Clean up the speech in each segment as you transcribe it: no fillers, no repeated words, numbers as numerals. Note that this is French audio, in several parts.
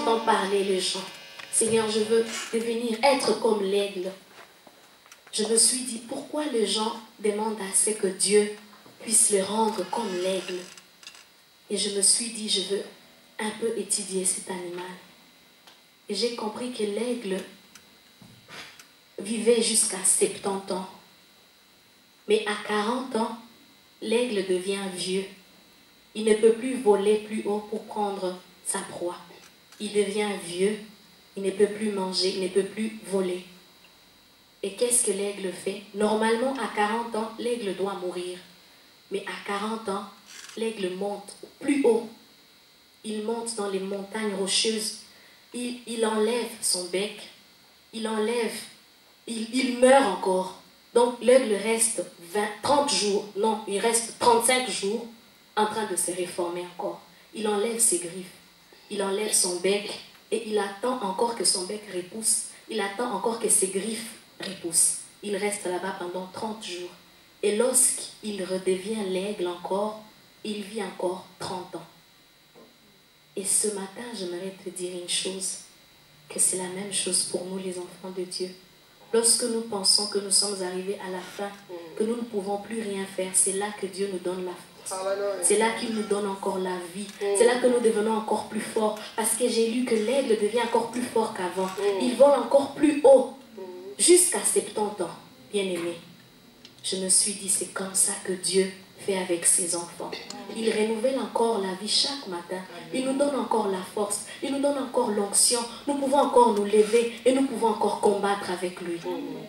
j'entends parler les gens. Seigneur, je veux être comme l'aigle. Je me suis dit, pourquoi les gens demandent à ce que Dieu puisse les rendre comme l'aigle? Et je me suis dit, je veux un peu étudier cet animal. Et j'ai compris que l'aigle vivait jusqu'à 70 ans. Mais à 40 ans, l'aigle devient vieux. Il ne peut plus voler plus haut pour prendre sa proie. Il devient vieux, il ne peut plus manger, il ne peut plus voler. Et qu'est-ce que l'aigle fait? Normalement, à 40 ans, l'aigle doit mourir. Mais à 40 ans, l'aigle monte plus haut. Il monte dans les montagnes rocheuses. Il enlève son bec. Il meurt encore. Donc l'aigle reste 30 jours, non, il reste 35 jours en train de se réformer encore. Il enlève ses griffes. Il enlève son bec et il attend encore que son bec repousse. Il attend encore que ses griffes repoussent. Il reste là-bas pendant 30 jours. Et lorsqu'il redevient l'aigle encore, il vit encore 30 ans. Et ce matin, j'aimerais te dire une chose, que c'est la même chose pour nous les enfants de Dieu. Lorsque nous pensons que nous sommes arrivés à la fin, que nous ne pouvons plus rien faire, c'est là que Dieu nous donne la force. C'est là qu'il nous donne encore la vie. C'est là que nous devenons encore plus forts. Parce que j'ai lu que l'aigle devient encore plus fort qu'avant. Il vole encore plus haut, jusqu'à 70 ans, bien-aimé. Je me suis dit, c'est comme ça que Dieu fait avec ses enfants. Il renouvelle encore la vie chaque matin. Il nous donne encore la force. Il nous donne encore l'onction. Nous pouvons encore nous lever et nous pouvons encore combattre avec lui.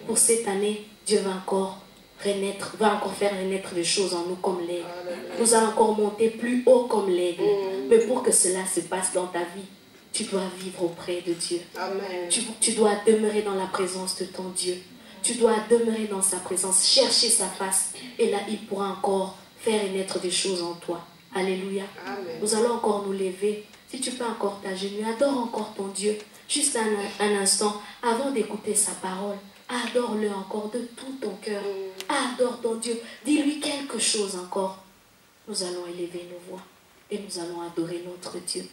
Pour cette année, Dieu va encore renaître, va encore faire renaître des choses en nous comme l'aigle. Nous allons encore monter plus haut comme l'aigle. Mais pour que cela se passe dans ta vie, tu dois vivre auprès de Dieu. Tu dois demeurer dans la présence de ton Dieu. Tu dois demeurer dans sa présence, chercher sa face. Et là, il pourra encore faire naître des choses en toi. Alléluia. Amen. Nous allons encore nous lever. Si tu peux encore t'agenouiller, adore encore ton Dieu. Juste un instant, avant d'écouter sa parole. Adore-le encore de tout ton cœur. Adore ton Dieu. Dis-lui quelque chose encore. Nous allons élever nos voix. Et nous allons adorer notre Dieu.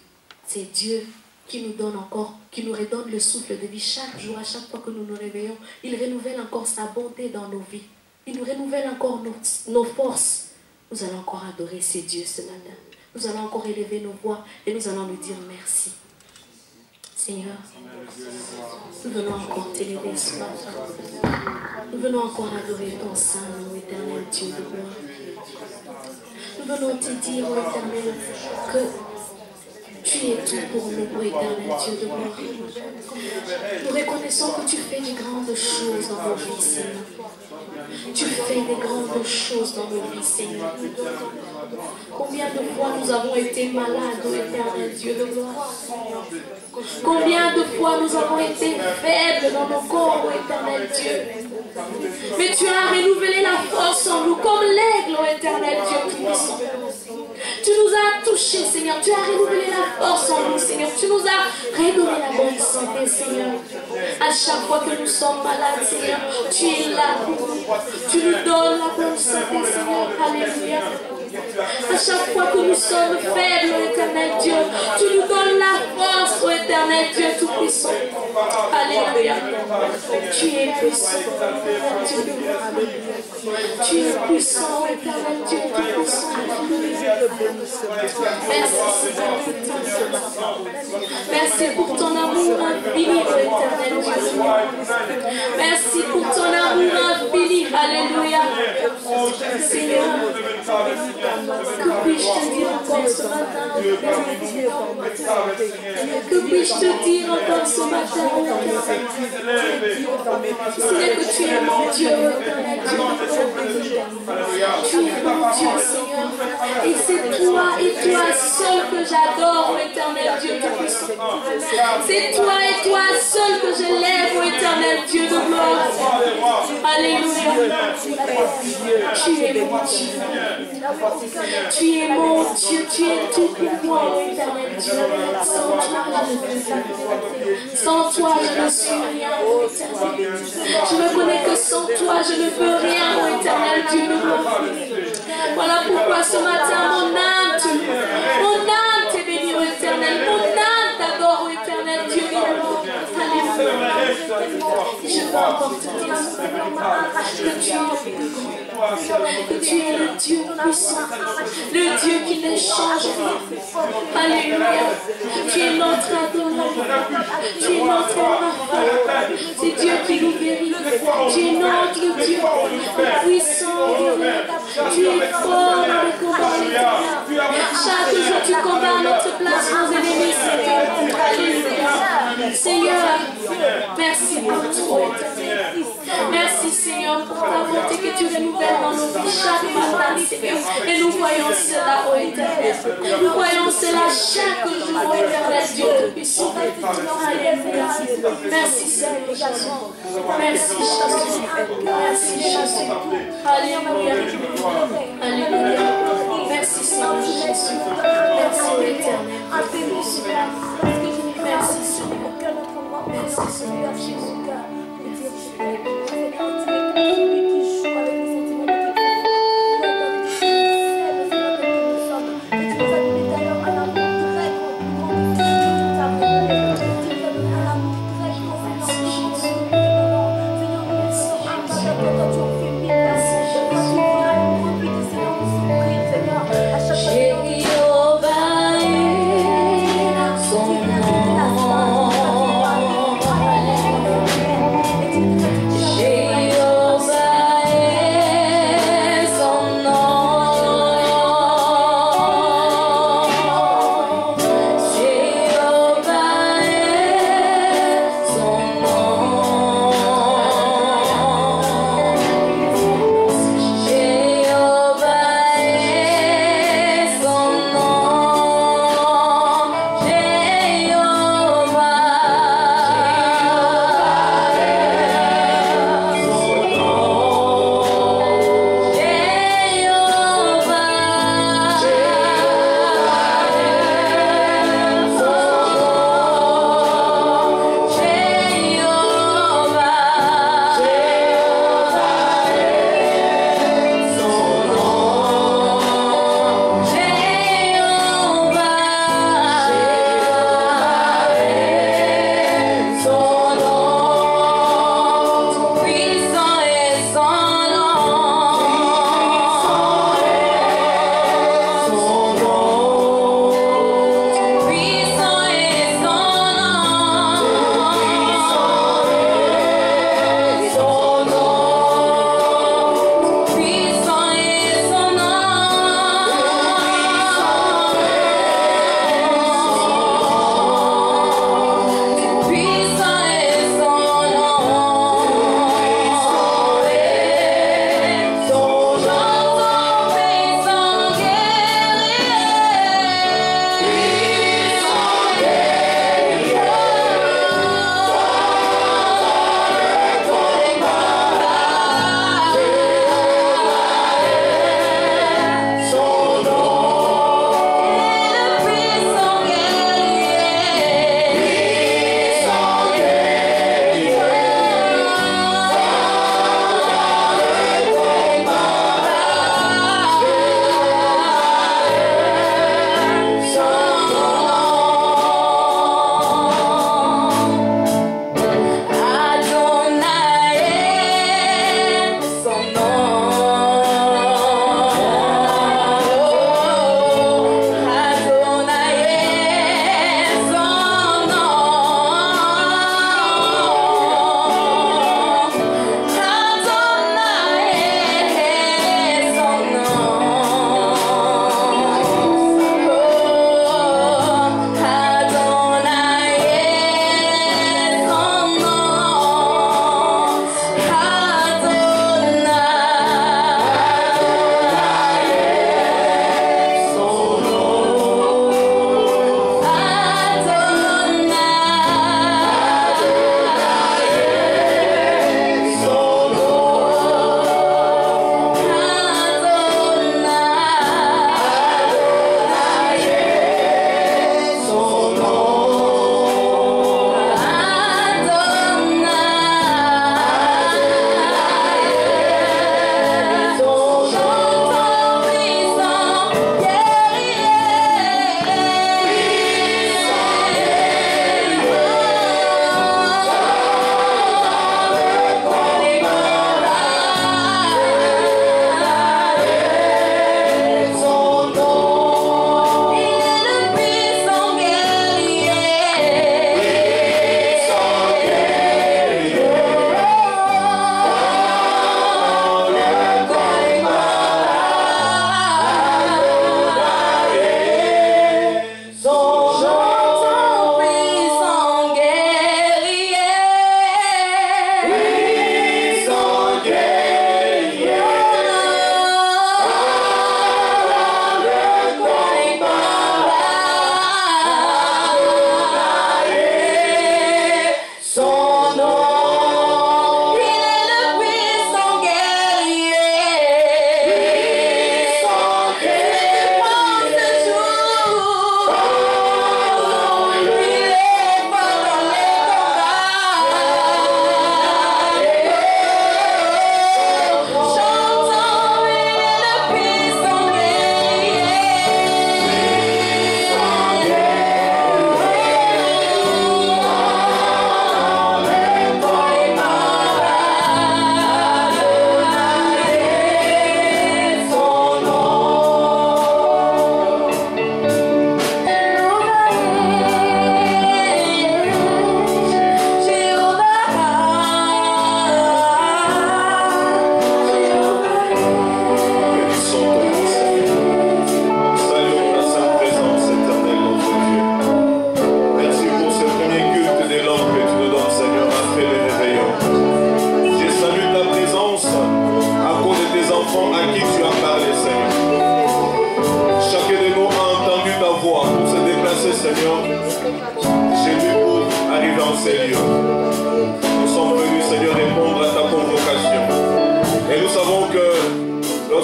C'est Dieu qui nous donne encore, qui nous redonne le souffle de vie chaque jour, à chaque fois que nous nous réveillons. Il renouvelle encore sa bonté dans nos vies. Il nous renouvelle encore nos forces. Nous allons encore adorer ces dieux ce matin. Nous allons encore élever nos voix et nous allons lui dire merci. Seigneur, nous venons encore t'élever ce matin. Nous venons encore adorer ton Saint nom, éternel Dieu de gloire. Nous venons te dire, ô éternel, que tu es tout pour nous, ô éternel Dieu de gloire. Nous reconnaissons que tu fais de grandes choses dans nos vies, Seigneur. Tu fais de grandes choses dans nos vies, Seigneur. Combien de fois nous avons été malades, ô éternel Dieu de gloire. Combien de fois nous avons été faibles dans nos corps, ô éternel Dieu. Mais tu as renouvelé la force en nous comme l'aigle, ô éternel Dieu tout-puissant. Tu nous as touchés, Seigneur. Tu as renouvelé la force en nous, Seigneur. Tu nous as redonné la bonne santé, Seigneur. À chaque fois que nous sommes malades, Seigneur, tu es là pour nous. Tu nous donnes la bonne santé, Seigneur. Alléluia. À chaque fois que nous sommes faibles, ô éternel Dieu, tu nous donnes la force, ô éternel Dieu tout-puissant. Alléluia. Tu es puissant, Dieu. Tu es puissant, ô éternel Dieu tout-puissant. Merci pour ton amour infini, ô éternel Dieu. Merci pour ton amour infini. Alléluia. Seigneur, que puis-je te dire encore ce matin? Que puis-je te dire encore ce matin? C'est que tu es mon Dieu, éternel Dieu. Tu es mon Dieu, Seigneur. Et c'est toi et toi seul que j'adore, ô éternel Dieu tout-puissant. C'est toi et toi seul que je lève, ô éternel Dieu de gloire. Alléluia. Tu es mon Dieu. Tu es mon Dieu. Tu es tout pour moi, ô éternel Dieu. Sans toi, je ne suis rien, ô éternel. Je me connais que sans toi, je ne peux rien, ô éternel Dieu de gloire. Voilà pourquoi ce matin, mon âme te bénit, ô éternel. Mon âme t'adore, ô éternel Je veux apporter tes que tu es le Dieu puissant, le Dieu qui ne change pas. Alléluia. Tu es notre Adonai. Tu es notre enfant. C'est Dieu qui nous guérit. Tu es notre Dieu puissant. Tu es fort dans le combat. Chaque jour tu combats notre place, nos ennemis. Alléluia. Seigneur, merci pour tout. Merci Seigneur pour ta bonté que tu renouvelles dans nos vies chaque matin, Seigneur. Et nous voyons cela, ô Éternel. Nous voyons cela chaque jour, ô Éternel, Dieu Tout-Puissant. Alléluia. Merci Seigneur. Merci Jésus. Merci Jésus. Alléluia. Alléluia. Merci Seigneur Jésus. Merci l'Éternel. Merci Seigneur. Merci Seigneur Jésus.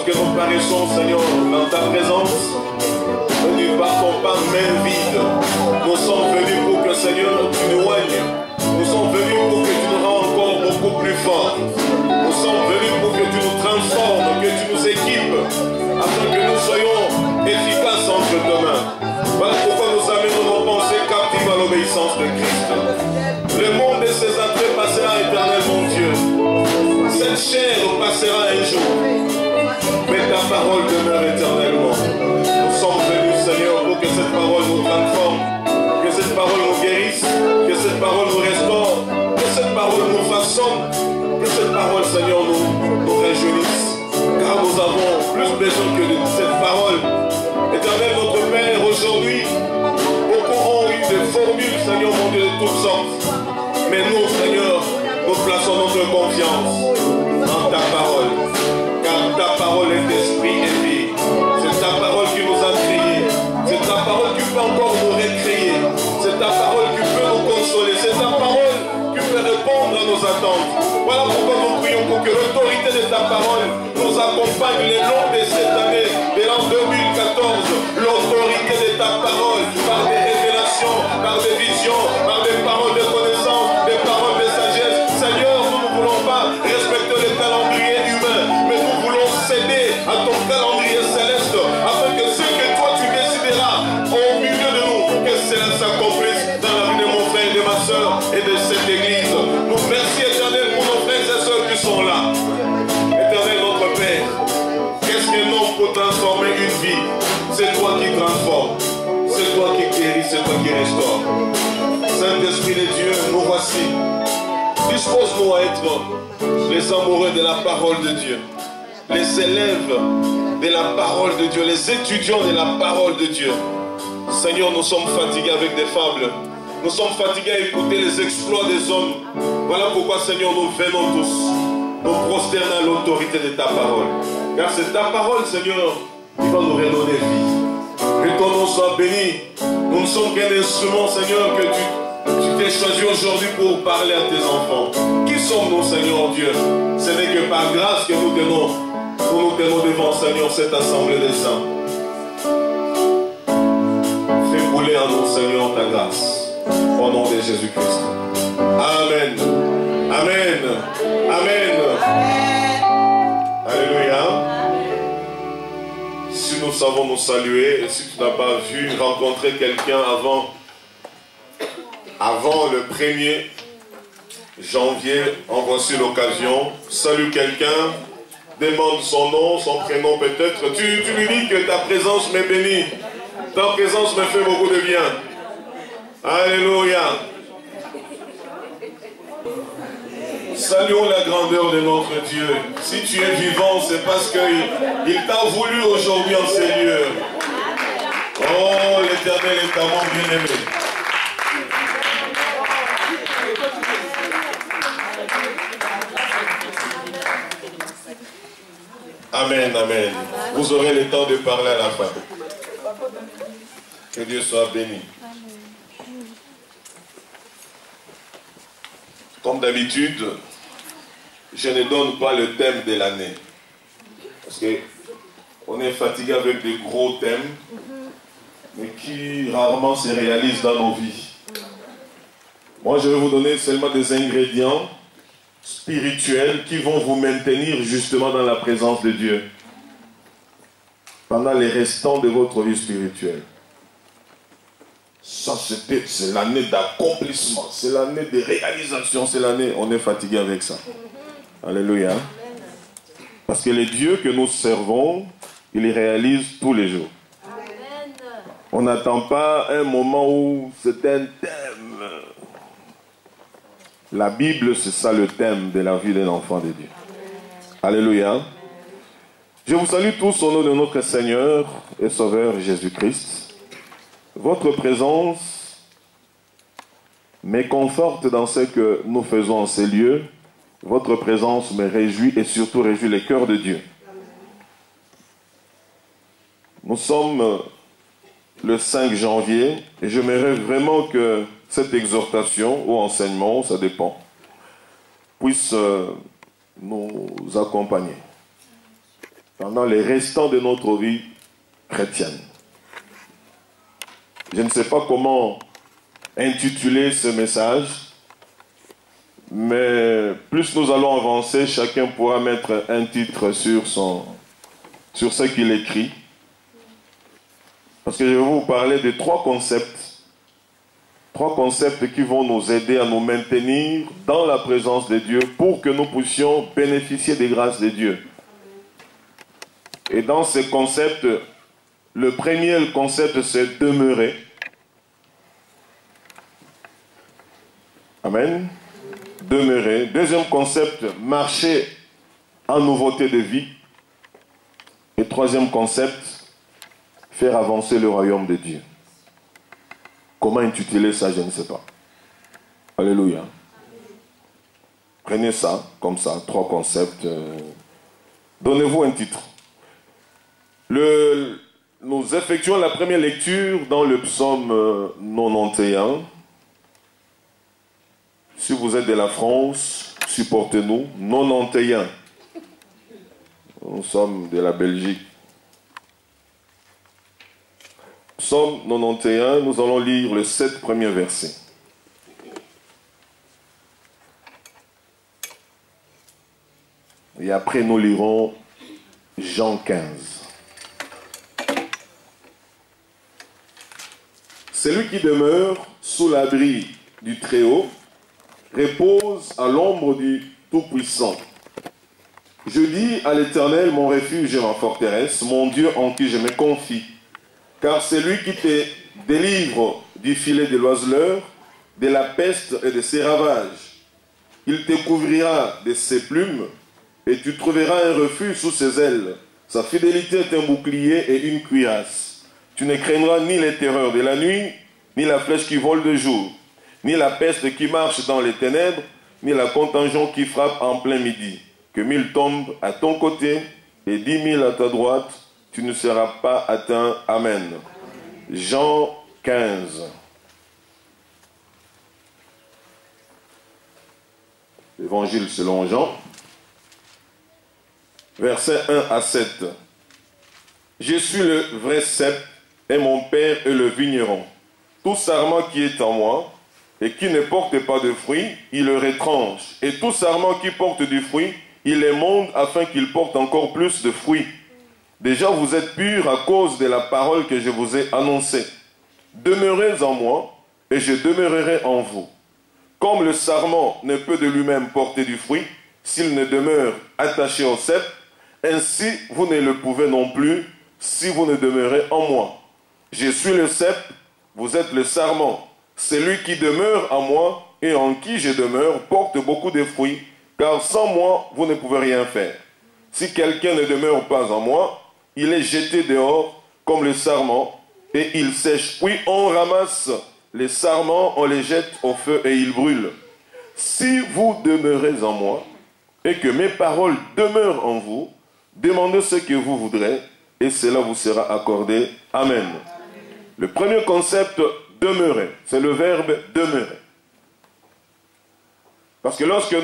lorsque nous paraissons, Seigneur, dans ta présence, nous ne partons pas main vide. Nous sommes venus pour que, Seigneur, tu nous oignes. Nous sommes venus pour que tu nous rends encore beaucoup plus forts. Nous sommes venus pour que tu nous transformes, que tu nous équipes, afin que nous soyons efficaces entre tes mains. Voilà pourquoi nous amenons nos pensées captives à l'obéissance de Christ. Le monde et ses attraits passera éternel, mon Dieu. Cette chair passera un jour, mais ta parole demeure éternellement. Nous sommes venus, Seigneur, pour que cette parole nous transforme, que cette parole nous guérisse, que cette parole nous restaure, que cette parole nous façonne, que cette parole, Seigneur, nous réjouisse, car nous avons plus besoin que de cette parole. Éternel, notre Père, aujourd'hui, beaucoup ont eu des formules, Seigneur, mon Dieu, de toutes sortes. Mais nous, Seigneur, nous plaçons notre confiance en ta parole, car ta parole est esprit et vie. C'est ta parole qui nous a créés. C'est ta parole qui peut encore nous recréer. C'est ta parole qui peut nous consoler. C'est ta parole qui peut répondre à nos attentes. Voilà pourquoi nous prions pour que l'autorité de ta parole nous accompagne le long de cette année, de l'an 2014. L'autorité de ta parole, par des révélations, par des visions, par des paroles de connaissance, des paroles de sagesse. Seigneur, nous ne voulons pas respecter le calendrier humain, mais nous voulons céder à ton calendrier céleste, afin que ce que toi tu décideras au milieu de nous, que cela s'accomplisse dans la vie de mon frère et de ma soeur et de cette église. Nous merci éternel pour nos frères et sœurs qui sont là. Éternel notre Père, qu'est-ce qu'un homme pour transformer une vie? C'est toi qui transformes, c'est toi qui guéris, c'est toi qui restaure. Saint-Esprit de Dieu, nous voici. Dispose-nous à être les amoureux de la parole de Dieu, les élèves de la parole de Dieu, les étudiants de la parole de Dieu. Seigneur, nous sommes fatigués avec des fables. Nous sommes fatigués à écouter les exploits des hommes. Voilà pourquoi, Seigneur, nous venons tous nous prosterner à l'autorité de ta parole. Car c'est ta parole, Seigneur, qui va nous redonner vie. Que ton nom soit béni. Nous ne sommes qu'un instrument, Seigneur, que tu t'es choisi aujourd'hui pour parler à tes enfants. Qui sommes-nous, Seigneur Dieu? Ce n'est que par grâce que nous tenons devant, Seigneur, cette assemblée des saints. Fais couler en nous, Seigneur, ta grâce. Au nom de Jésus-Christ. Amen. Amen. Amen. Alléluia. Si nous savons nous saluer, et si tu n'as pas vu rencontrer quelqu'un avant le 1er janvier, en voici l'occasion. Salue quelqu'un, demande son nom, son prénom peut-être. Tu lui dis que ta présence m'est bénie. Ta présence me fait beaucoup de bien. Alléluia. Saluons la grandeur de notre Dieu. Si tu es vivant, c'est parce qu'il t'a voulu aujourd'hui en ces lieux. Oh, l'Éternel est tellement bien-aimé. Amen, amen. Vous aurez le temps de parler à la fin. Que Dieu soit béni. Comme d'habitude, je ne donne pas le thème de l'année. Parce qu'on est fatigué avec des gros thèmes, mais qui rarement se réalisent dans nos vies. Moi, je vais vous donner seulement des ingrédients spirituels qui vont vous maintenir justement dans la présence de Dieu pendant les restants de votre vie spirituelle. Ça, c'est l'année d'accomplissement, c'est l'année de réalisation, c'est l'année, on est fatigué avec ça. Alléluia. Parce que les dieux que nous servons, ils les réalisent tous les jours. On n'attend pas un moment où c'est un thème. La Bible, c'est ça le thème de la vie d'un enfant de Dieu. Alléluia. Je vous salue tous au nom de notre Seigneur et Sauveur Jésus-Christ. Votre présence me conforte dans ce que nous faisons en ces lieux. Votre présence me réjouit et surtout réjouit les cœurs de Dieu. Nous sommes le 5 janvier et j'aimerais vraiment que cette exhortation ou enseignement, ça dépend, puisse nous accompagner. pendant les restants de notre vie chrétienne. Je ne sais pas comment intituler ce message, mais plus nous allons avancer, chacun pourra mettre un titre sur ce qu'il écrit. Parce que je vais vous parler de trois concepts qui vont nous aider à nous maintenir dans la présence de Dieu pour que nous puissions bénéficier des grâces de Dieu. Et dans ces concepts, le premier concept, c'est demeurer. Amen. Demeurer. Deuxième concept, marcher en nouveauté de vie. Et troisième concept, faire avancer le royaume de Dieu. Comment intituler ça, je ne sais pas. Alléluia. Prenez ça, comme ça, trois concepts. Donnez-vous un titre. Nous effectuons la première lecture dans le psaume 91. Si vous êtes de la France, supportez-nous. 91. Nous sommes de la Belgique. Psaume 91, nous allons lire les 7 premiers versets. Et après, nous lirons Jean 15. Celui qui demeure sous l'abri du Très-Haut repose à l'ombre du Tout-Puissant. Je dis à l'Éternel, mon refuge et ma forteresse, mon Dieu en qui je me confie. Car c'est lui qui te délivre du filet de l'oiseleur, de la peste et de ses ravages. Il te couvrira de ses plumes, et tu trouveras un refuge sous ses ailes. Sa fidélité est un bouclier et une cuirasse. Tu ne craindras ni les terreurs de la nuit, ni la flèche qui vole de jour, ni la peste qui marche dans les ténèbres, ni la contagion qui frappe en plein midi. Que 1000 tombent à ton côté et 10 000 à ta droite, tu ne seras pas atteint. Amen. Jean 15. Évangile selon Jean. Versets 1 à 7. Je suis le vrai cep et mon père est le vigneron. Tout sarment qui est en moi et qui ne porte pas de fruit, il le retranche. Et tout sarment qui porte du fruit, il les monte afin qu'il porte encore plus de fruits. Déjà vous êtes purs à cause de la parole que je vous ai annoncée. Demeurez en moi et je demeurerai en vous. Comme le sarment ne peut de lui-même porter du fruit, s'il ne demeure attaché au cep, ainsi vous ne le pouvez non plus si vous ne demeurez en moi. Je suis le cep, vous êtes le sarment. Celui qui demeure en moi et en qui je demeure porte beaucoup de fruits, car sans moi vous ne pouvez rien faire. Si quelqu'un ne demeure pas en moi, il est jeté dehors comme le sarment et il sèche. Puis on ramasse les sarments, on les jette au feu et ils brûlent. Si vous demeurez en moi et que mes paroles demeurent en vous, demandez ce que vous voudrez et cela vous sera accordé. Amen. Le premier concept, demeurer, c'est le verbe demeurer. Parce que lorsque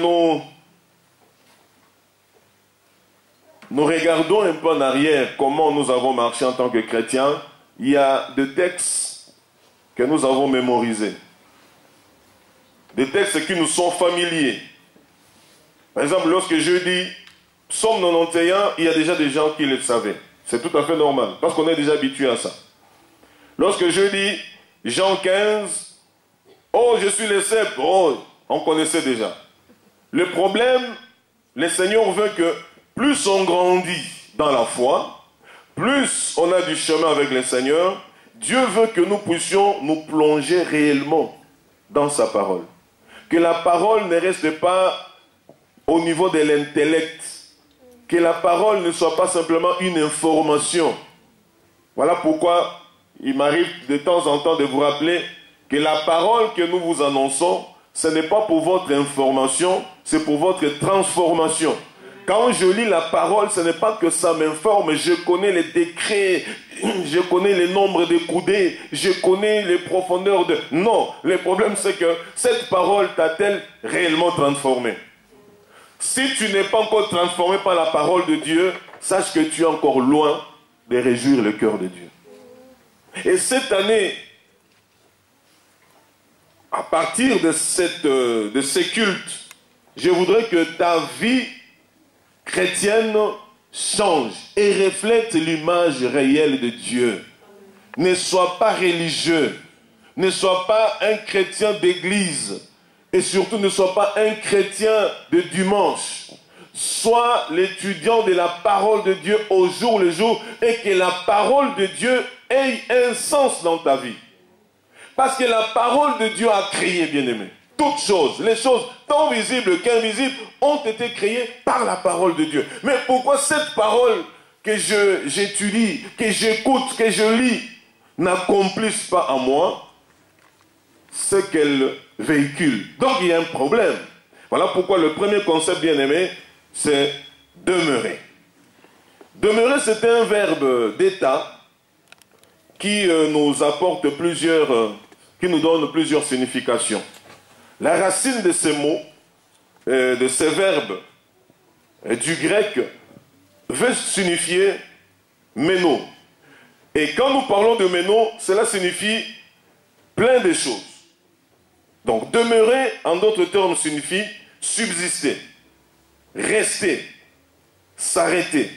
nous regardons un peu en arrière comment nous avons marché en tant que chrétiens, il y a des textes que nous avons mémorisés. Des textes qui nous sont familiers. Par exemple, lorsque je dis Psaume 91, il y a déjà des gens qui le savaient. C'est tout à fait normal, parce qu'on est déjà habitué à ça. Lorsque je dis Jean 15, oh, je suis le cep, oh, on connaissait déjà. Le problème, le Seigneur veut que plus on grandit dans la foi, plus on a du chemin avec le Seigneur, Dieu veut que nous puissions nous plonger réellement dans sa parole. Que la parole ne reste pas au niveau de l'intellect. Que la parole ne soit pas simplement une information. Voilà pourquoi il m'arrive de temps en temps de vous rappeler que la parole que nous vous annonçons, ce n'est pas pour votre information, c'est pour votre transformation. Quand je lis la parole, ce n'est pas que ça m'informe, je connais les décrets, je connais les nombres de coudées, je connais les profondeurs de... Non, le problème c'est que cette parole t'a-t-elle réellement transformé? Si tu n'es pas encore transformé par la parole de Dieu, sache que tu es encore loin de réjouir le cœur de Dieu. Et cette année, à partir de ces cultes, je voudrais que ta vie chrétienne change et reflète l'image réelle de Dieu. Ne sois pas religieux, ne sois pas un chrétien d'église et surtout ne sois pas un chrétien de dimanche. Sois l'étudiant de la parole de Dieu au jour le jour et que la parole de Dieu ait un sens dans ta vie. Parce que la parole de Dieu a créé, bien-aimé. Toutes choses, les choses tant visibles qu'invisibles ont été créées par la parole de Dieu. Mais pourquoi cette parole que j'étudie, que j'écoute, que je lis, n'accomplisse pas en moi ce qu'elle véhicule? Donc il y a un problème. Voilà pourquoi le premier concept, bien-aimé, c'est demeurer. Demeurer, c'est un verbe d'état qui nous apporte qui nous donne plusieurs significations. La racine de ces mots, de ces verbes du grec, veut signifier méno. Et quand nous parlons de méno, cela signifie plein de choses. Donc demeurer, en d'autres termes, signifie subsister, rester, s'arrêter,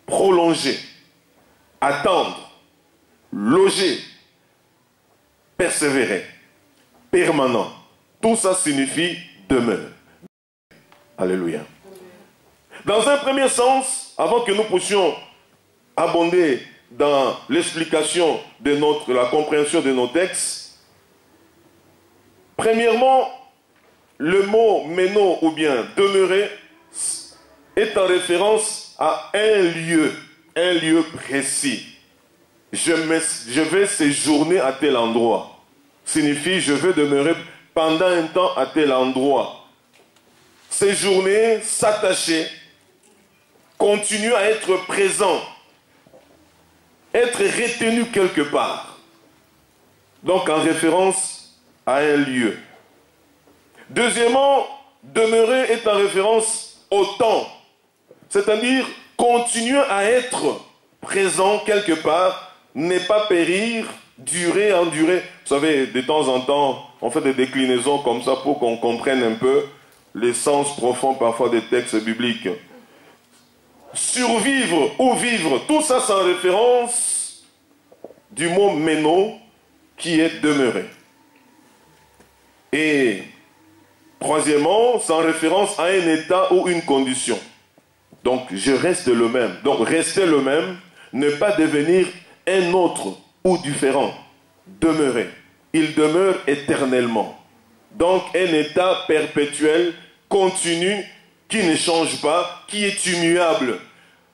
prolonger, attendre, loger, persévérer, permanent. Tout ça signifie demeure. Alléluia. Dans un premier sens, avant que nous puissions abonder dans l'explication de la compréhension de nos textes, premièrement, le mot méno ou bien demeurer est en référence à un lieu précis. Je vais séjourner à tel endroit. Signifie je vais demeurer pendant un temps à tel endroit. Séjourner, s'attacher, continuer à être présent, être retenu quelque part. Donc en référence à un lieu. Deuxièmement, demeurer est en référence au temps. C'est-à-dire continuer à être présent quelque part, ne pas périr, durer, endurer. Vous savez, de temps en temps, on fait des déclinaisons comme ça pour qu'on comprenne un peu les sens profonds parfois des textes bibliques. Survivre ou vivre, tout ça c'est en référence du mot méno qui est demeurer. Et troisièmement, c'est en référence à un état ou une condition. Donc je reste le même. Donc rester le même, ne pas devenir un autre ou différent. Demeurer. Il demeure éternellement. Donc un état perpétuel, continu, qui ne change pas, qui est immuable.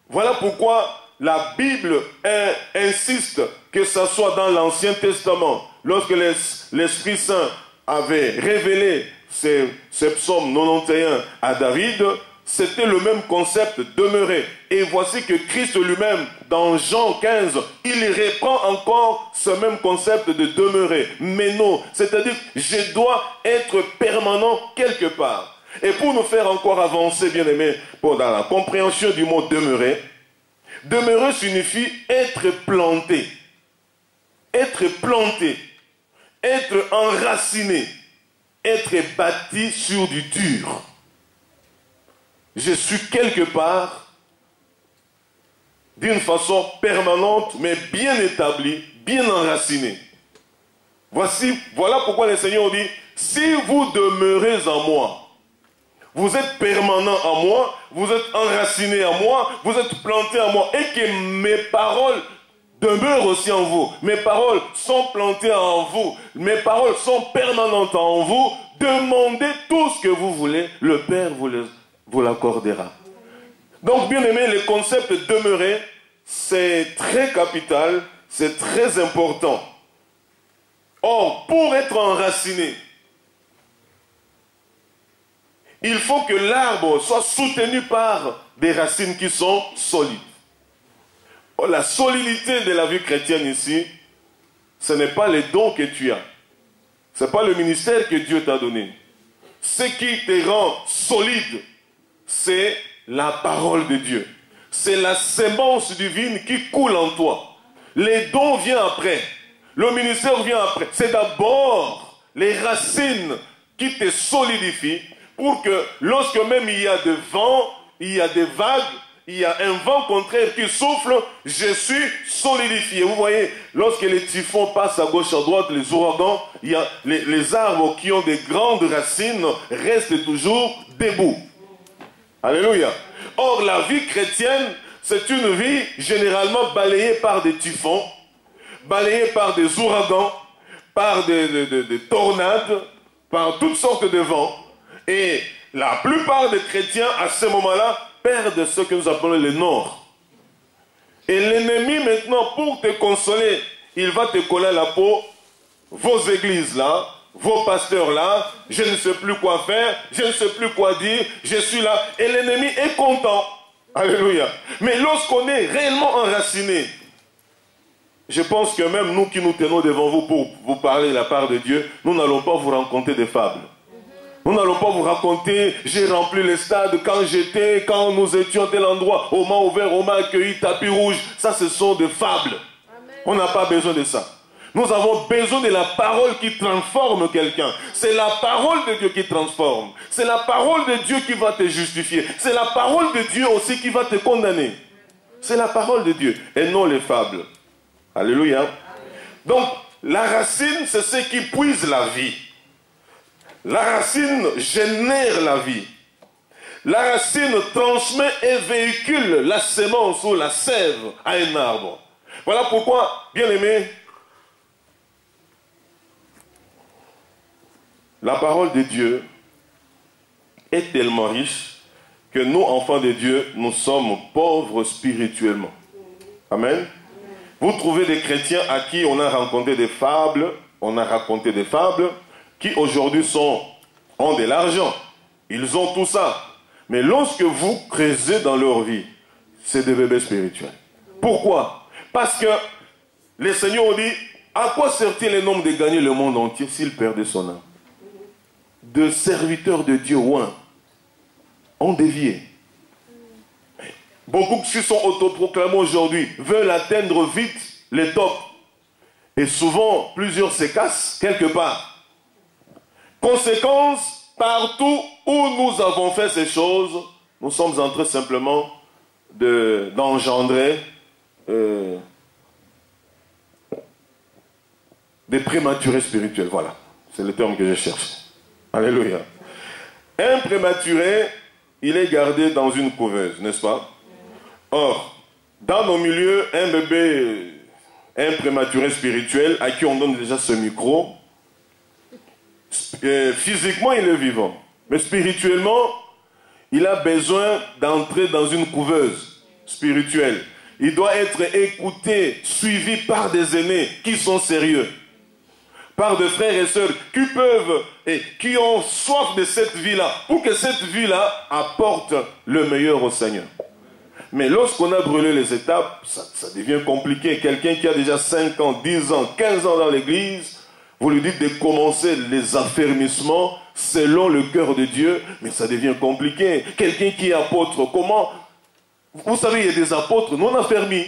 Voilà pourquoi la Bible insiste que ce soit dans l'Ancien Testament. Lorsque l'Esprit Saint avait révélé ces psaumes 91 à David, c'était le même concept, demeurer. Et voici que Christ lui-même, dans Jean 15, il reprend encore ce même concept de demeurer. Mais non, c'est-à-dire je dois être permanent quelque part. Et pour nous faire encore avancer, bien aimés, dans la compréhension du mot demeurer, demeurer signifie être planté. Être planté. Être enraciné. Être bâti sur du dur. Je suis quelque part d'une façon permanente, mais bien établie, bien enracinée. Voilà pourquoi le Seigneur dit, si vous demeurez en moi, vous êtes permanent en moi, vous êtes enraciné en moi, vous êtes planté en moi, et que mes paroles demeurent aussi en vous. Mes paroles sont plantées en vous. Mes paroles sont permanentes en vous. Demandez tout ce que vous voulez, le Père vous l'accordera. Donc, bien aimé, le concept de demeurer, c'est très capital, c'est très important. Or, pour être enraciné, il faut que l'arbre soit soutenu par des racines qui sont solides. Or, la solidité de la vie chrétienne ici, ce n'est pas les dons que tu as. Ce n'est pas le ministère que Dieu t'a donné. Ce qui te rend solide, c'est la parole de Dieu. c'est la sémence divine qui coule en toi. Les dons viennent après. Le ministère vient après. C'est d'abord les racines qui te solidifient pour que lorsque même il y a des vents, il y a des vagues, il y a un vent contraire qui souffle, je suis solidifié. Vous voyez, lorsque les typhons passent à gauche, à droite, les ouragans, il y a les arbres qui ont des grandes racines restent toujours debout. Alléluia. Or, la vie chrétienne, c'est une vie généralement balayée par des typhons, balayée par des ouragans, par des tornades, par toutes sortes de vents. Et la plupart des chrétiens, à ce moment-là, perdent ce que nous appelons le nord. Et l'ennemi, maintenant, pour te consoler, il va te coller à la peau, vos églises là, vos pasteurs là, je ne sais plus quoi faire, je ne sais plus quoi dire, je suis là. Et l'ennemi est content. Alléluia. Mais lorsqu'on est réellement enraciné, je pense que même nous qui nous tenons devant vous pour vous parler de la part de Dieu, nous n'allons pas vous raconter des fables. Nous n'allons pas vous raconter, j'ai rempli les stades quand nous étions à tel endroit, on m'a ouvert, on m'a accueilli, tapis rouge. Ça, ce sont des fables. Amen. On n'a pas besoin de ça. Nous avons besoin de la parole qui transforme quelqu'un. C'est la parole de Dieu qui transforme. C'est la parole de Dieu qui va te justifier. C'est la parole de Dieu aussi qui va te condamner. C'est la parole de Dieu et non les fables. Alléluia. Amen. Donc, la racine, c'est ce qui puise la vie. La racine génère la vie. La racine transmet et véhicule la sémence ou la sève à un arbre. Voilà pourquoi, bien aimé, la parole de Dieu est tellement riche que nous, enfants de Dieu, nous sommes pauvres spirituellement. Amen. Vous trouvez des chrétiens à qui on a raconté des fables, qui aujourd'hui ont de l'argent. Ils ont tout ça. Mais lorsque vous creusez dans leur vie, c'est des bébés spirituels. Pourquoi? Parce que le Seigneur dit, à quoi sert-il un homme de gagner le monde entier s'il perdait son âme? De serviteurs de Dieu ont dévié. Beaucoup qui sont autoproclamés aujourd'hui veulent atteindre vite les tops. Et souvent, plusieurs se cassent quelque part. Conséquence, partout où nous avons fait ces choses, nous sommes en train simplement d'engendrer des prématurés spirituels. Voilà, c'est le terme que je cherche. Alléluia. Un prématuré, il est gardé dans une couveuse, n'est-ce pas? Or, dans nos milieux, un bébé, un prématuré spirituel, à qui on donne déjà ce micro, physiquement, il est vivant. Mais spirituellement, il a besoin d'entrer dans une couveuse spirituelle. Il doit être écouté, suivi par des aînés qui sont sérieux. Par des frères et sœurs qui peuvent et qui ont soif de cette vie-là, pour que cette vie-là apporte le meilleur au Seigneur. Mais lorsqu'on a brûlé les étapes, ça devient compliqué. Quelqu'un qui a déjà 5 ans, 10 ans, 15 ans dans l'église, vous lui dites de commencer les affermissements selon le cœur de Dieu, mais ça devient compliqué. Quelqu'un qui est apôtre, comment? Vous savez, il y a des apôtres non affermis,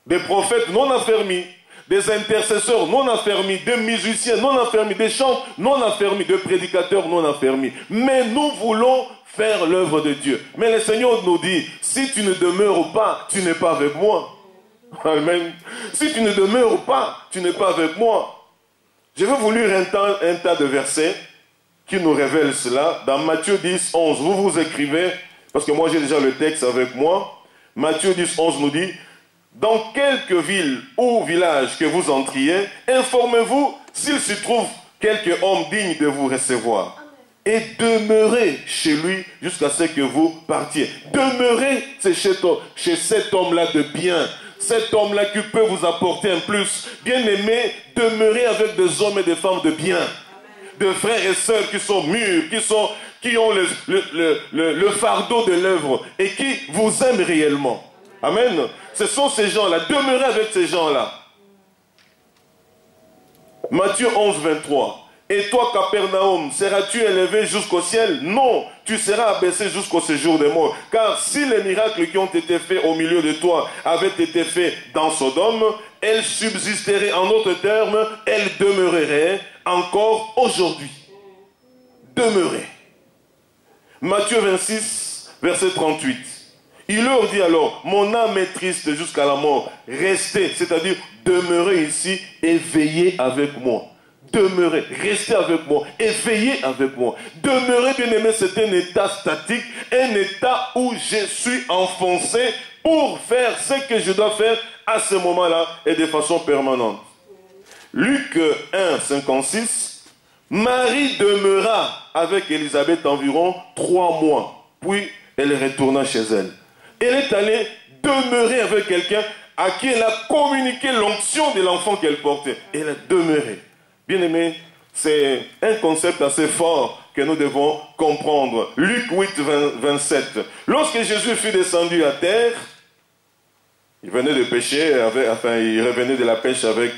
des prophètes non affermis, des intercesseurs non affermis, des musiciens non affermis, des chants non affermis, des prédicateurs non affermis. Mais nous voulons faire l'œuvre de Dieu. Mais le Seigneur nous dit, si tu ne demeures pas, tu n'es pas avec moi. Amen. Si tu ne demeures pas, tu n'es pas avec moi. Je vais vous lire un tas de versets qui nous révèlent cela. Dans Matthieu 10, 11, vous écrivez, parce que moi j'ai déjà le texte avec moi. Matthieu 10, 11 nous dit, dans quelque ville ou village que vous entriez, informez-vous s'il se trouve quelque homme digne de vous recevoir. Et demeurez chez lui jusqu'à ce que vous partiez. Demeurez chez cet homme-là de bien. Cet homme-là qui peut vous apporter un plus. Bien-aimé, demeurez avec des hommes et des femmes de bien. De frères et sœurs qui sont mûrs, qui ont le fardeau de l'œuvre et qui vous aiment réellement. Amen. Ce sont ces gens-là. Demeurez avec ces gens-là. Matthieu 11, 23. Et toi, Capernaum, seras-tu élevé jusqu'au ciel? Non, tu seras abaissé jusqu'au séjour des morts. Car si les miracles qui ont été faits au milieu de toi avaient été faits dans Sodome, elles subsisteraient, en d'autres termes, elles demeureraient encore aujourd'hui. Demeurer. Matthieu 26, verset 38. Il leur dit alors, mon âme est triste jusqu'à la mort. Restez, c'est-à-dire demeurez ici et veillez avec moi. Demeurez, restez avec moi et veillez avec moi. Demeurez, bien aimé, c'est un état statique, un état où je suis enfoncé pour faire ce que je dois faire à ce moment-là et de façon permanente. Luc 1, 56, Marie demeura avec Élisabeth environ 3 mois, puis elle retourna chez elle. Elle est allée demeurer avec quelqu'un à qui elle a communiqué l'onction de l'enfant qu'elle portait. Elle a demeuré. Bien aimé, c'est un concept assez fort que nous devons comprendre. Luc 8, 27. Lorsque Jésus fut descendu à terre, il venait de pêcher, il revenait de la pêche avec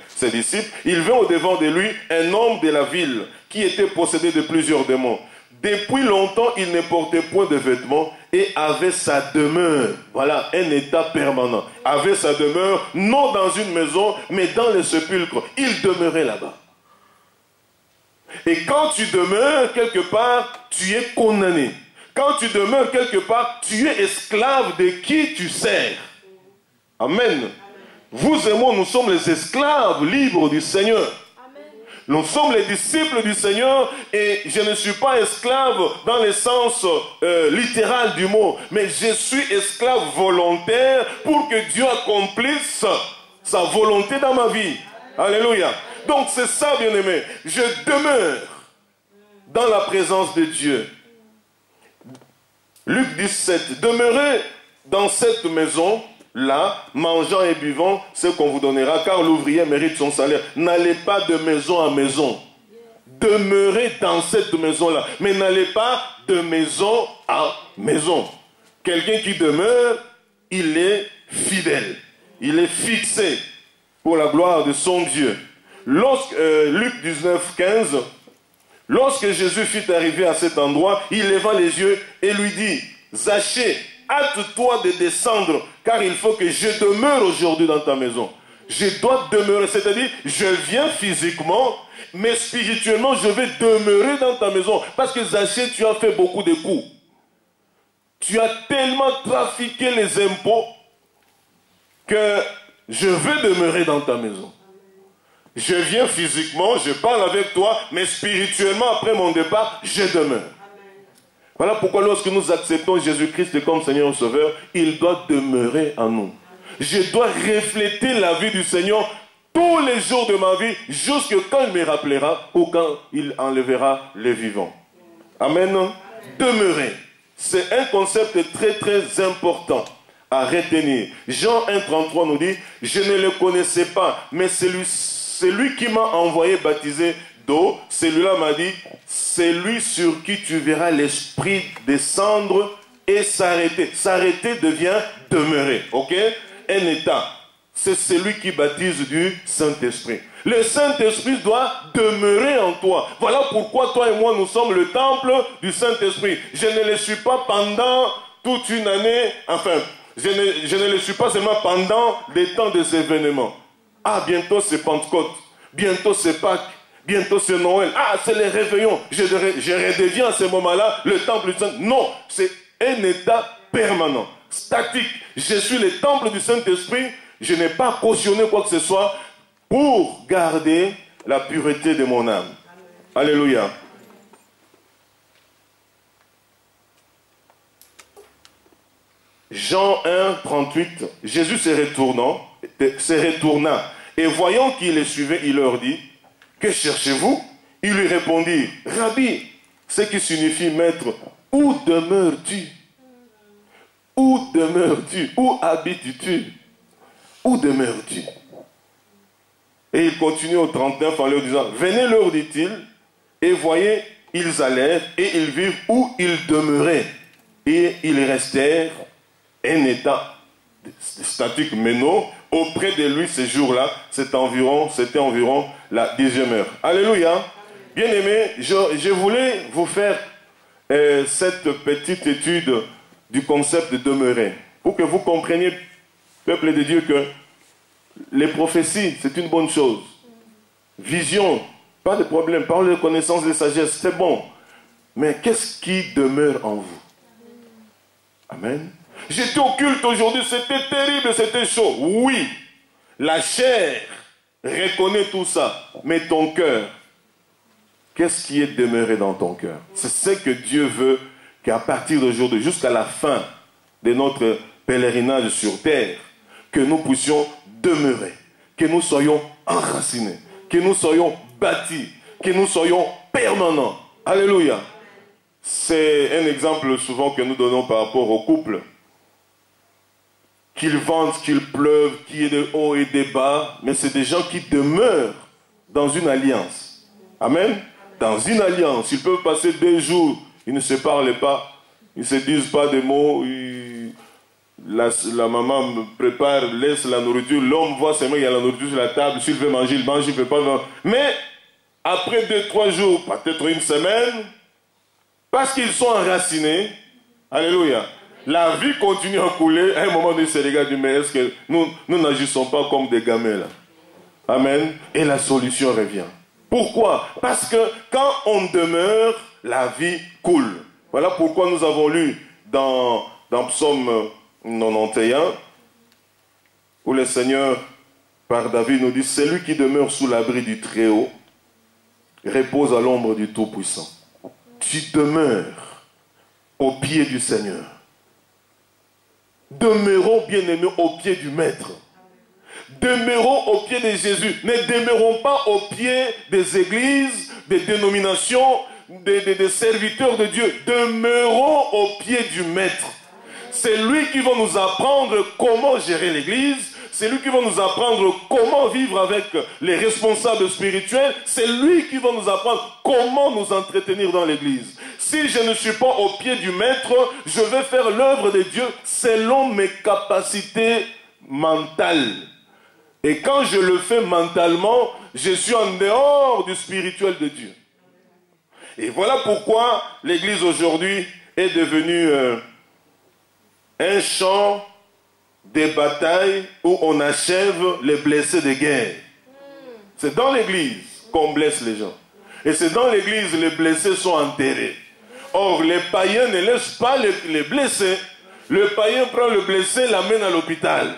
ses disciples. Il vint au-devant de lui un homme de la ville qui était possédé de plusieurs démons. Depuis longtemps, il ne portait point de vêtements et avait sa demeure. Voilà, un état permanent. Avait sa demeure, non dans une maison, mais dans le sépulcre. Il demeurait là-bas. Et quand tu demeures quelque part, tu es condamné. Quand tu demeures quelque part, tu es esclave de qui tu sers. Amen. Vous et moi, nous sommes les esclaves libres du Seigneur. Nous sommes les disciples du Seigneur et je ne suis pas esclave dans le sens littéral du mot, mais je suis esclave volontaire pour que Dieu accomplisse sa volonté dans ma vie. Alléluia. Donc c'est ça, bien-aimé. Je demeure dans la présence de Dieu. Luc 17. Demeurez dans cette maison là, mangeant et buvant ce qu'on vous donnera, car l'ouvrier mérite son salaire. N'allez pas de maison en maison. Demeurez dans cette maison-là. Mais n'allez pas de maison en maison. Quelqu'un qui demeure, il est fidèle. Il est fixé pour la gloire de son Dieu. Luc 19, 15, lorsque Jésus fut arrivé à cet endroit, il leva les yeux et lui dit, Zachée, hâte-toi de descendre, car il faut que je demeure aujourd'hui dans ta maison. Je dois demeurer, c'est-à-dire, je viens physiquement, mais spirituellement, je vais demeurer dans ta maison. Parce que Zachée, tu as fait beaucoup de coups. Tu as tellement trafiqué les impôts que je veux demeurer dans ta maison. Je viens physiquement, je parle avec toi, mais spirituellement, après mon départ, je demeure. Voilà pourquoi lorsque nous acceptons Jésus-Christ comme Seigneur et Sauveur, il doit demeurer en nous. Je dois refléter la vie du Seigneur tous les jours de ma vie, jusqu'à quand il me rappellera ou quand il enlèvera les vivants. Amen. Demeurer. C'est un concept très très important à retenir. Jean 1,33 nous dit, je ne le connaissais pas, mais celui qui m'a envoyé baptiser d'eau, celui-là m'a dit, c'est lui sur qui tu verras l'Esprit descendre et s'arrêter. S'arrêter devient demeurer, ok? Un état. C'est celui qui baptise du Saint-Esprit. Le Saint-Esprit doit demeurer en toi. Voilà pourquoi toi et moi, nous sommes le temple du Saint-Esprit. Je ne le suis pas pendant toute une année, enfin, je ne le suis pas seulement pendant les temps des événements. Ah, bientôt c'est Pentecôte, bientôt c'est Pâques, bientôt c'est Noël. Ah, c'est les réveillons. Je redeviens à ce moment-là le temple du Saint-Esprit. Non, c'est un état permanent, statique. Je suis le temple du Saint-Esprit. Je n'ai pas cautionné quoi que ce soit pour garder la pureté de mon âme. Alléluia. Jean 1, 38. Jésus se retourna et voyant qu'il les suivait, il leur dit, que cherchez-vous? Ils lui répondirent, Rabbi, ce qui signifie maître, où demeures-tu? Où demeures-tu? Où habites-tu? Où demeures-tu? Et il continue au 39 en leur disant, venez leur dit-il, et voyez, ils allèrent et ils virent où ils demeuraient. Et ils restèrent un état statique, mais non, auprès de lui ces jours-là, c'était environ la 10e heure. Alléluia. Bien-aimés, je voulais vous faire cette petite étude du concept de demeurer, pour que vous compreniez, peuple de Dieu, que les prophéties, c'est une bonne chose. Vision, pas de problème. Parole de connaissance, de sagesse, c'est bon. Mais qu'est-ce qui demeure en vous? Amen. J'étais au culte aujourd'hui, c'était terrible, c'était chaud. Oui, la chair reconnaît tout ça, mais ton cœur, qu'est-ce qui est demeuré dans ton cœur? C'est ce que Dieu veut, qu'à partir d'aujourd'hui, jusqu'à la fin de notre pèlerinage sur terre, que nous puissions demeurer, que nous soyons enracinés, que nous soyons bâtis, que nous soyons permanents. Alléluia. C'est un exemple souvent que nous donnons par rapport au couple. Qu'il vente, qu'il pleuve, qu'il y ait de haut et de bas, mais c'est des gens qui demeurent dans une alliance. Amen. Dans une alliance, ils peuvent passer 2 jours, ils ne se parlent pas, ils ne se disent pas de mots, la maman me prépare, laisse la nourriture, l'homme voit seulement qu'il y a la nourriture sur la table, s'il veut manger, il mange, il ne peut pas manger. Mais après 2-3 jours, peut-être une semaine, parce qu'ils sont enracinés, alléluia, la vie continue à couler. À un moment donné, c'est les gars du mais est-ce que nous n'agissons pas comme des gamins là? Amen. Et la solution revient. Pourquoi? Parce que quand on demeure, la vie coule. Voilà pourquoi nous avons lu dans Psaume 91, où le Seigneur, par David, nous dit: celui qui demeure sous l'abri du Très-Haut repose à l'ombre du Tout-Puissant. Tu demeures au pied du Seigneur. Demeurons, bien-aimés, au pied du Maître. Demeurons au pied de Jésus. Ne demeurons pas au pied des églises, des dénominations, des serviteurs de Dieu. Demeurons au pied du Maître. C'est lui qui va nous apprendre comment gérer l'église. C'est lui qui va nous apprendre comment vivre avec les responsables spirituels. C'est lui qui va nous apprendre comment nous entretenir dans l'église. Si je ne suis pas au pied du Maître, je vais faire l'œuvre de Dieu selon mes capacités mentales. Et quand je le fais mentalement, je suis en dehors du spirituel de Dieu. Et voilà pourquoi l'église aujourd'hui est devenue un champ des batailles où on achève les blessés de guerre. C'est dans l'église qu'on blesse les gens. Et c'est dans l'église que les blessés sont enterrés. Or, les païens ne laissent pas les blessés. Le païen prend le blessé, l'amène à l'hôpital.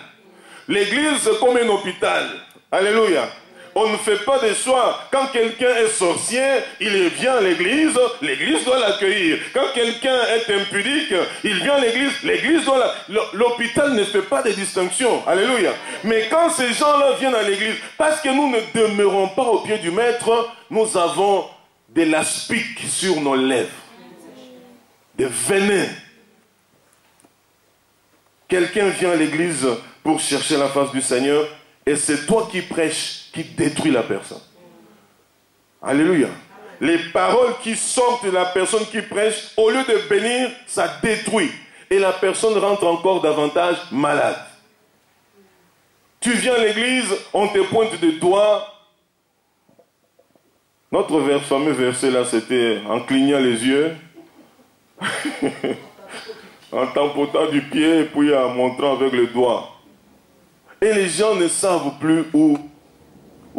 L'église, c'est comme un hôpital. Alléluia. On ne fait pas de choix. Quand quelqu'un est sorcier, il vient à l'église doit l'accueillir. Quand quelqu'un est impudique, il vient à l'église doit l'accueillir. L'hôpital ne fait pas de distinction. Alléluia. Mais quand ces gens-là viennent à l'église, parce que nous ne demeurons pas au pied du Maître, nous avons de l'aspic sur nos lèvres. Des venins. Quelqu'un vient à l'église pour chercher la face du Seigneur, et c'est toi qui prêches qui détruit la personne. Alléluia. Les paroles qui sortent de la personne qui prêche, au lieu de bénir, ça détruit. Et la personne rentre encore davantage malade. Tu viens à l'église, on te pointe de doigts. Notre fameux verset là, c'était en clignant les yeux, en tampotant du pied et puis en montrant avec le doigt. Et les gens ne savent plus où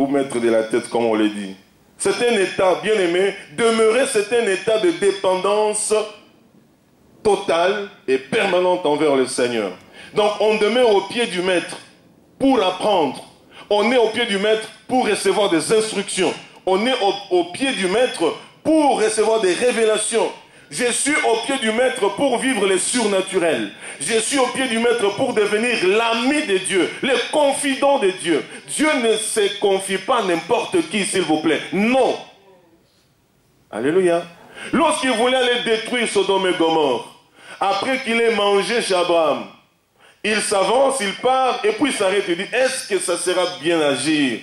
mettre de la tête, comme on l'a dit. C'est un état, bien aimé, demeurer, c'est un état de dépendance totale et permanente envers le Seigneur. Donc on demeure au pied du Maître pour apprendre. On est au pied du Maître pour recevoir des instructions. On est au pied du Maître pour recevoir des révélations. Je suis au pied du Maître pour vivre les surnaturels. Je suis au pied du Maître pour devenir l'ami de Dieu, le confident de Dieu. Dieu ne se confie pas à n'importe qui, s'il vous plaît. Non. Alléluia. Lorsqu'il voulait aller détruire Sodome et Gomorrhe, après qu'il ait mangé chez Abraham, il s'avance, il part, et puis il s'arrête et dit, est-ce que ça sera bien agir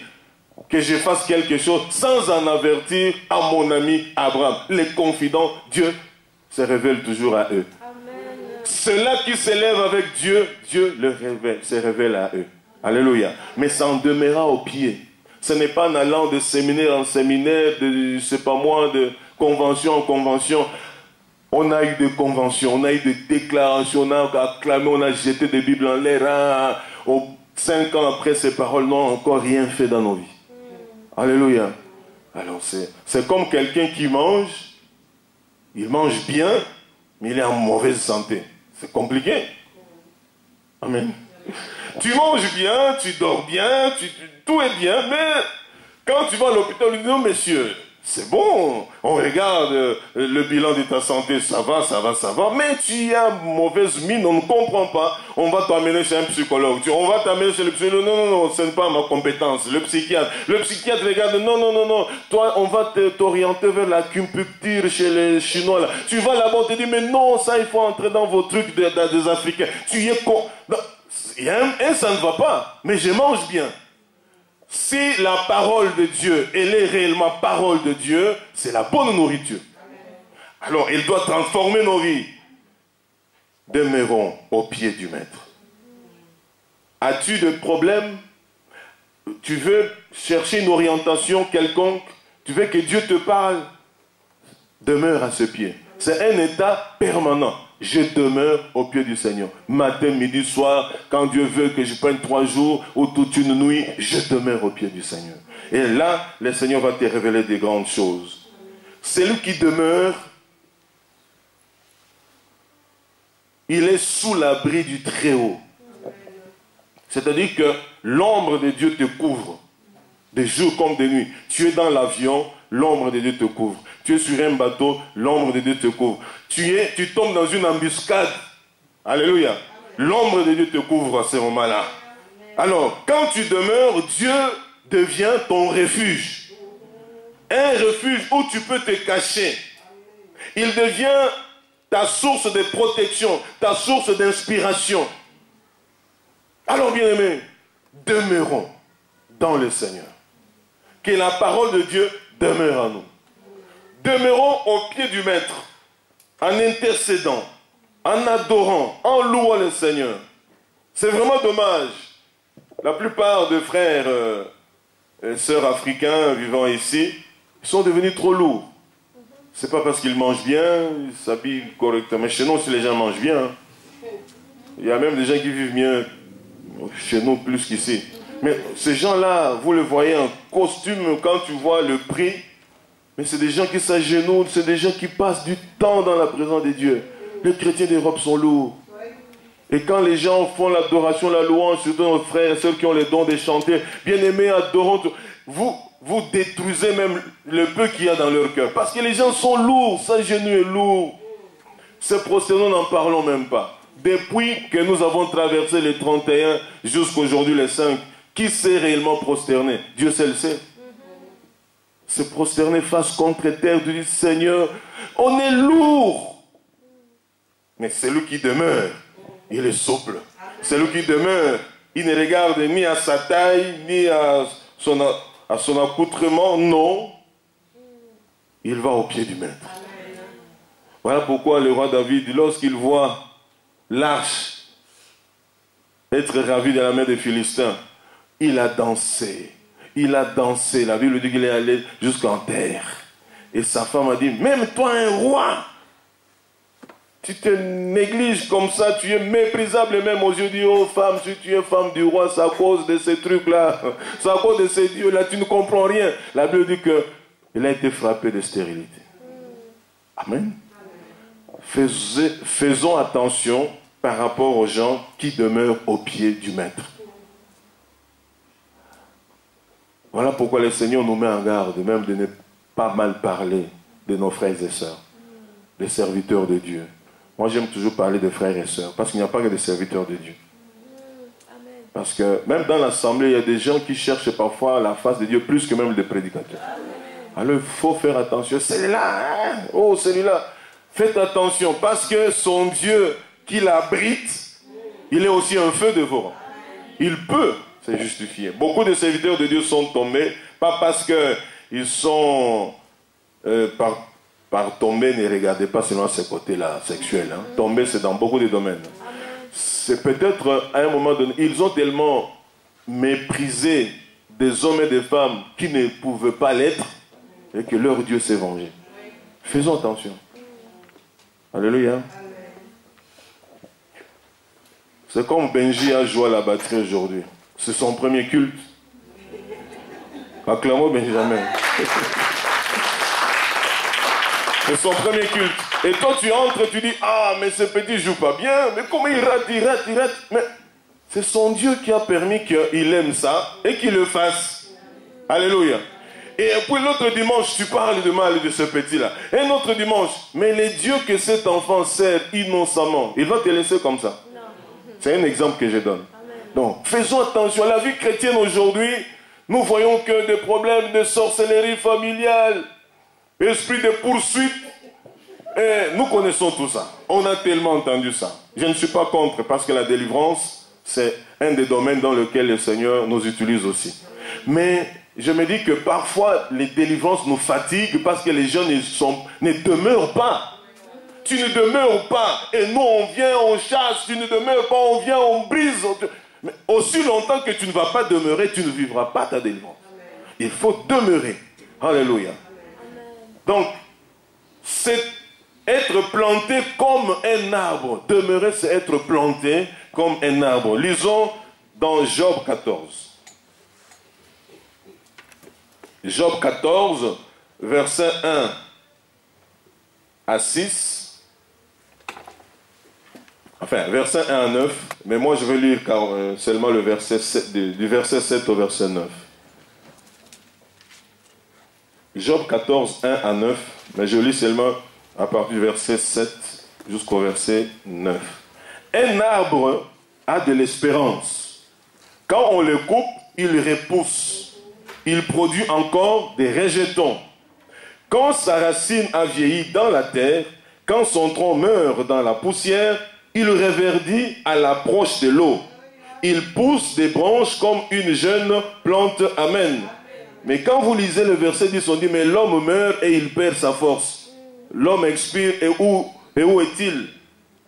que je fasse quelque chose sans en avertir à mon ami Abraham? Les confidents, Dieu se révèle toujours à eux. Ceux-là qui s'élèvent avec Dieu, Dieu se révèle à eux. Alléluia. Mais ça en demeurera au pied. Ce n'est pas en allant de séminaire en séminaire, de, je sais pas moi, de convention en convention. On a eu des conventions, on a eu des déclarations, on a acclamé, on a jeté des Bibles en l'air. 5 ans après, ces paroles n'ont encore rien fait dans nos vies. Alléluia. Alors c'est comme quelqu'un qui mange, il mange bien, mais il est en mauvaise santé. C'est compliqué. Amen. Tu manges bien, tu dors bien, tout est bien, mais quand tu vas à l'hôpital, on dit non, monsieur, c'est bon, on regarde le bilan de ta santé, ça va, mais tu as mauvaise mine, on ne comprend pas, on va t'amener chez un psychologue, on va t'amener chez le psychologue, non, ce n'est pas ma compétence, le psychiatre regarde, non, toi, on va t'orienter vers l'acupuncture chez les Chinois, là. Tu vas là-bas, on te dit, mais non, ça, il faut entrer dans vos trucs des Africains, tu y es con. Ça ne va pas, mais je mange bien. Si la parole de Dieu, elle est réellement parole de Dieu, c'est la bonne nourriture. Alors, il doit transformer nos vies. Demeurons au pied du Maître. As-tu des problèmes? Tu veux chercher une orientation quelconque? Tu veux que Dieu te parle? Demeure à ce pied. C'est un état permanent. Je demeure au pied du Seigneur. Matin, midi, soir, quand Dieu veut que je prenne 3 jours ou toute une nuit, je demeure au pied du Seigneur. Et là, le Seigneur va te révéler des grandes choses. Celui qui demeure, il est sous l'abri du Très-Haut. C'est-à-dire que l'ombre de Dieu te couvre, des jours comme des nuits. Tu es dans l'avion, l'ombre de Dieu te couvre. Tu es sur un bateau, l'ombre de Dieu te couvre. Tu tombes dans une embuscade. Alléluia. L'ombre de Dieu te couvre à ce moment-là. Alors, quand tu demeures, Dieu devient ton refuge. Un refuge où tu peux te cacher. Il devient ta source de protection, ta source d'inspiration. Alors, bien-aimés, demeurons dans le Seigneur. Que la parole de Dieu demeure en nous. Demeurons au pied du Maître, en intercédant, en adorant, en louant le Seigneur. C'est vraiment dommage. La plupart des frères et sœurs africains vivant ici, ils sont devenus trop lourds. C'est pas parce qu'ils mangent bien, ils s'habillent correctement. Mais chez nous aussi, les gens mangent bien. Il y a même des gens qui vivent mieux chez nous plus qu'ici. Mais ces gens-là, vous les voyez en costume, quand tu vois le prix, mais c'est des gens qui s'agenouillent, c'est des gens qui passent du temps dans la présence de Dieu. Les chrétiens d'Europe sont lourds. Et quand les gens font l'adoration, la louange, surtout nos frères et ceux qui ont les dons de chanter, bien-aimés, adorons, vous détruisez même le peu qu'il y a dans leur cœur. Parce que les gens sont lourds, s'agenouillent lourds. Se prosterner, n'en parlons même pas. Depuis que nous avons traversé les 31 jusqu'à aujourd'hui les 5, qui s'est réellement prosterné? Dieu seul sait. Se prosterner face contre terre, de dire Seigneur, on est lourd. Mais celui qui demeure, il est souple. Celui qui demeure, il ne regarde ni à sa taille, ni à son accoutrement, non. Il va au pied du Maître. Voilà pourquoi le roi David, lorsqu'il voit l'arche être ravie de la main des Philistins, il a dansé. Il a dansé. La Bible dit qu'il est allé jusqu'en terre. Et sa femme a dit, même toi un roi, tu te négliges comme ça, tu es méprisable même aux yeux du haut. Femme, si tu es femme du roi, c'est à cause de ces trucs-là. C'est à cause de ces dieux-là, tu ne comprends rien. La Bible dit qu'il a été frappé de stérilité. Amen. Faisons attention par rapport aux gens qui demeurent au pied du Maître. Voilà pourquoi le Seigneur nous met en garde, même de ne pas mal parler de nos frères et sœurs, des serviteurs de Dieu. Moi, j'aime toujours parler de frères et sœurs, parce qu'il n'y a pas que des serviteurs de Dieu. Parce que même dans l'assemblée, il y a des gens qui cherchent parfois la face de Dieu plus que même des prédicateurs. Alors, il faut faire attention. Celui-là, hein? Oh, celui-là. Faites attention, parce que son Dieu qui l'abrite, il est aussi un feu dévorant. Il peut se justifier. Beaucoup de serviteurs de Dieu sont tombés, pas parce qu'ils sont par tomber, ne regardez pas seulement ce côté-là sexuel. Hein. Tomber, c'est dans beaucoup de domaines. C'est peut-être à un moment donné, ils ont tellement méprisé des hommes et des femmes qui ne pouvaient pas l'être et que leur Dieu s'est vengé. Faisons attention. Alléluia. C'est comme Benji a joué à la batterie aujourd'hui. C'est son premier culte. Acclamons Benjamin. C'est son premier culte. Et toi tu entres, tu dis, ah mais ce petit joue pas bien, mais comment il rate. Mais c'est son Dieu qui a permis qu'il aime ça et qu'il le fasse. Alléluia. Et puis l'autre dimanche, tu parles de mal de ce petit-là. Et l'autre dimanche, mais les dieux que cet enfant sert innocemment, il va te laisser comme ça. C'est un exemple que je donne. Donc, faisons attention. La vie chrétienne aujourd'hui, nous voyons que des problèmes de sorcellerie familiale, esprit de poursuite. Et nous connaissons tout ça. On a tellement entendu ça. Je ne suis pas contre parce que la délivrance, c'est un des domaines dans lequel le Seigneur nous utilise aussi. Mais je me dis que parfois, les délivrances nous fatiguent parce que les gens ne demeurent pas. Tu ne demeures pas. Et nous, on vient, on chasse. Tu ne demeures pas, on vient, on brise. Mais aussi longtemps que tu ne vas pas demeurer, tu ne vivras pas ta délivrance. Il faut demeurer. Alléluia. Donc, c'est être planté comme un arbre. Demeurer, c'est être planté comme un arbre. Lisons dans Job 14. Job 14, versets 1 à 6. Enfin, verset 1 à 9. Mais moi, je vais lire seulement le verset 7, du verset 7 au verset 9. Job 14, 1 à 9. Mais je lis seulement à partir du verset 7 jusqu'au verset 9. Un arbre a de l'espérance. Quand on le coupe, il repousse. Il produit encore des rejetons. Quand sa racine a vieilli dans la terre, quand son tronc meurt dans la poussière, il reverdit à l'approche de l'eau. Il pousse des branches comme une jeune plante. Amen. Mais quand vous lisez le verset 10, on dit, mais l'homme meurt et il perd sa force. L'homme expire et où est-il?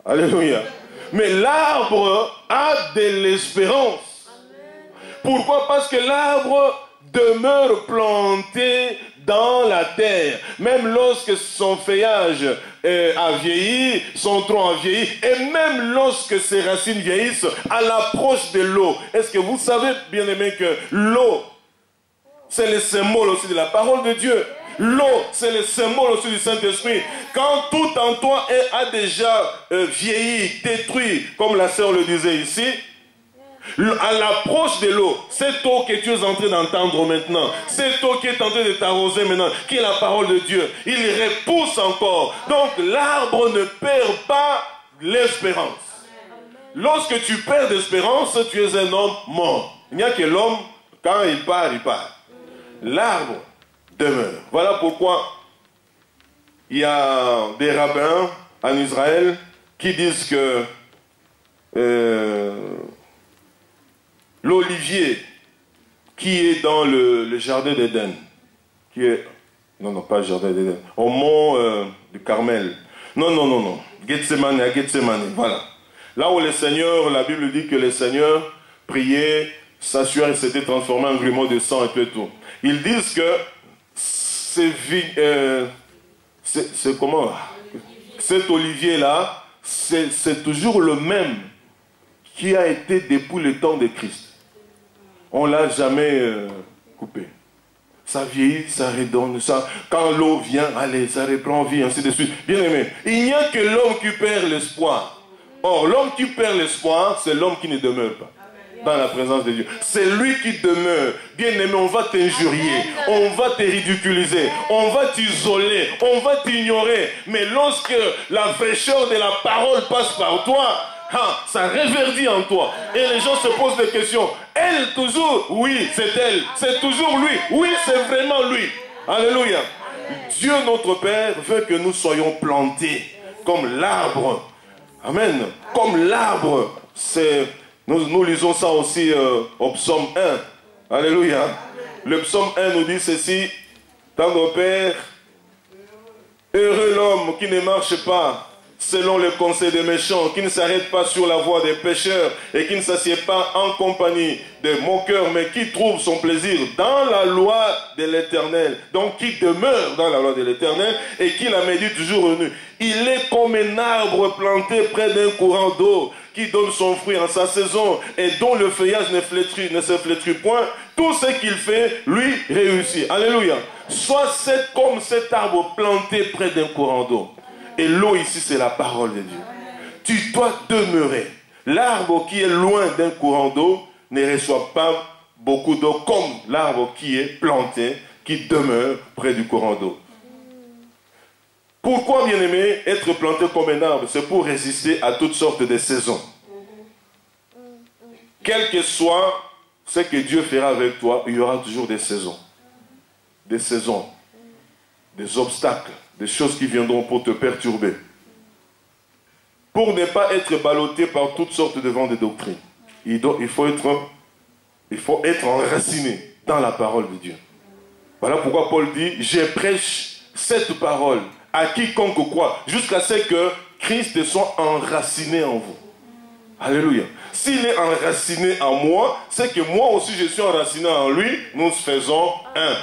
Alléluia. Mais l'arbre a de l'espérance. Pourquoi? Parce que l'arbre demeure planté dans la terre. Même lorsque son feuillage a vieilli, son tronc a vieilli, et même lorsque ses racines vieillissent, à l'approche de l'eau. Est-ce que vous savez, bien aimé, que l'eau, c'est le symbole aussi de la parole de Dieu. L'eau, c'est le symbole aussi du Saint-Esprit. Quand tout en toi a déjà vieilli, détruit, comme la sœur le disait ici, à l'approche de l'eau, cette eau que tu es en train d'entendre maintenant, cette eau qui est en train de t'arroser maintenant, qui est la parole de Dieu, il repousse encore. Donc l'arbre ne perd pas l'espérance. Lorsque tu perds l'espérance, tu es un homme mort. Il n'y a que l'homme, quand il part, il part. L'arbre demeure. Voilà pourquoi il y a des rabbins en Israël qui disent que l'olivier qui est dans le jardin d'Éden, qui est... Non, pas le jardin d'Éden. Au mont du Carmel. Non. Gethsemane, à Gethsemane, voilà. Là où le Seigneur, la Bible dit que le Seigneur priait, s'assurait, s'était transformé en grumeau de sang et tout. Ils disent que c'est comment? Cet olivier-là, c'est toujours le même qui a été depuis le temps de Christ. On ne l'a jamais coupé. Ça vieillit, ça redonne, ça. Quand l'eau vient, allez, ça reprend vie, ainsi de suite. Bien aimé, il n'y a que l'homme qui perd l'espoir. Or, l'homme qui perd l'espoir, c'est l'homme qui ne demeure pas dans la présence de Dieu. C'est lui qui demeure. Bien aimé, on va t'injurier, on va te ridiculiser, on va t'isoler, on va t'ignorer. Mais lorsque la fraîcheur de la parole passe par toi, ça reverdit en toi. Et les gens se posent des questions. Elle toujours? Oui, c'est elle. C'est toujours lui? Oui, c'est vraiment lui. Alléluia. Dieu notre Père veut que nous soyons plantés comme l'arbre. Amen. Comme l'arbre. Nous lisons ça aussi au psaume 1. Alléluia. Le psaume 1 nous dit ceci. Tendre Père, heureux l'homme qui ne marche pas selon le conseil des méchants, qui ne s'arrête pas sur la voie des pécheurs et qui ne s'assied pas en compagnie des moqueurs, mais qui trouve son plaisir dans la loi de l'Éternel. Donc qui demeure dans la loi de l'Éternel et qui la médite jour et nuit. Il est comme un arbre planté près d'un courant d'eau qui donne son fruit en sa saison et dont le feuillage ne se flétrit point. Tout ce qu'il fait, lui, réussit. Alléluia. Sois comme cet arbre planté près d'un courant d'eau. Et l'eau ici, c'est la parole de Dieu. Tu dois demeurer. L'arbre qui est loin d'un courant d'eau ne reçoit pas beaucoup d'eau comme l'arbre qui est planté, qui demeure près du courant d'eau. Pourquoi, bien-aimé, être planté comme un arbre? C'est pour résister à toutes sortes de saisons. Quel que soit ce que Dieu fera avec toi, il y aura toujours des saisons. Des saisons, des obstacles, des choses qui viendront pour te perturber. Pour ne pas être ballotté par toutes sortes de vents de doctrine, il faut être enraciné dans la parole de Dieu. Voilà pourquoi Paul dit, je prêche cette parole à quiconque croit, jusqu'à ce que Christ soit enraciné en vous. Alléluia. S'il est enraciné en moi, c'est que moi aussi je suis enraciné en lui, nous faisons un.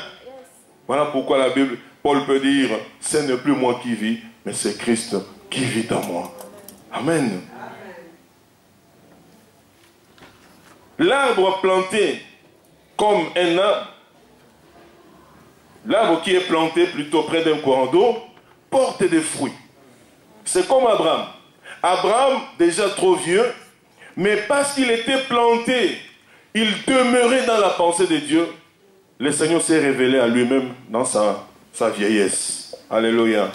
Voilà pourquoi la Bible, Paul peut dire, ce n'est plus moi qui vis, mais c'est Christ qui vit en moi. Amen. L'arbre planté comme un arbre, l'arbre qui est planté plutôt près d'un courant d'eau, porte des fruits. C'est comme Abraham. Abraham, déjà trop vieux, mais parce qu'il était planté, il demeurait dans la pensée de Dieu. Le Seigneur s'est révélé à lui-même dans sa vieillesse. Alléluia.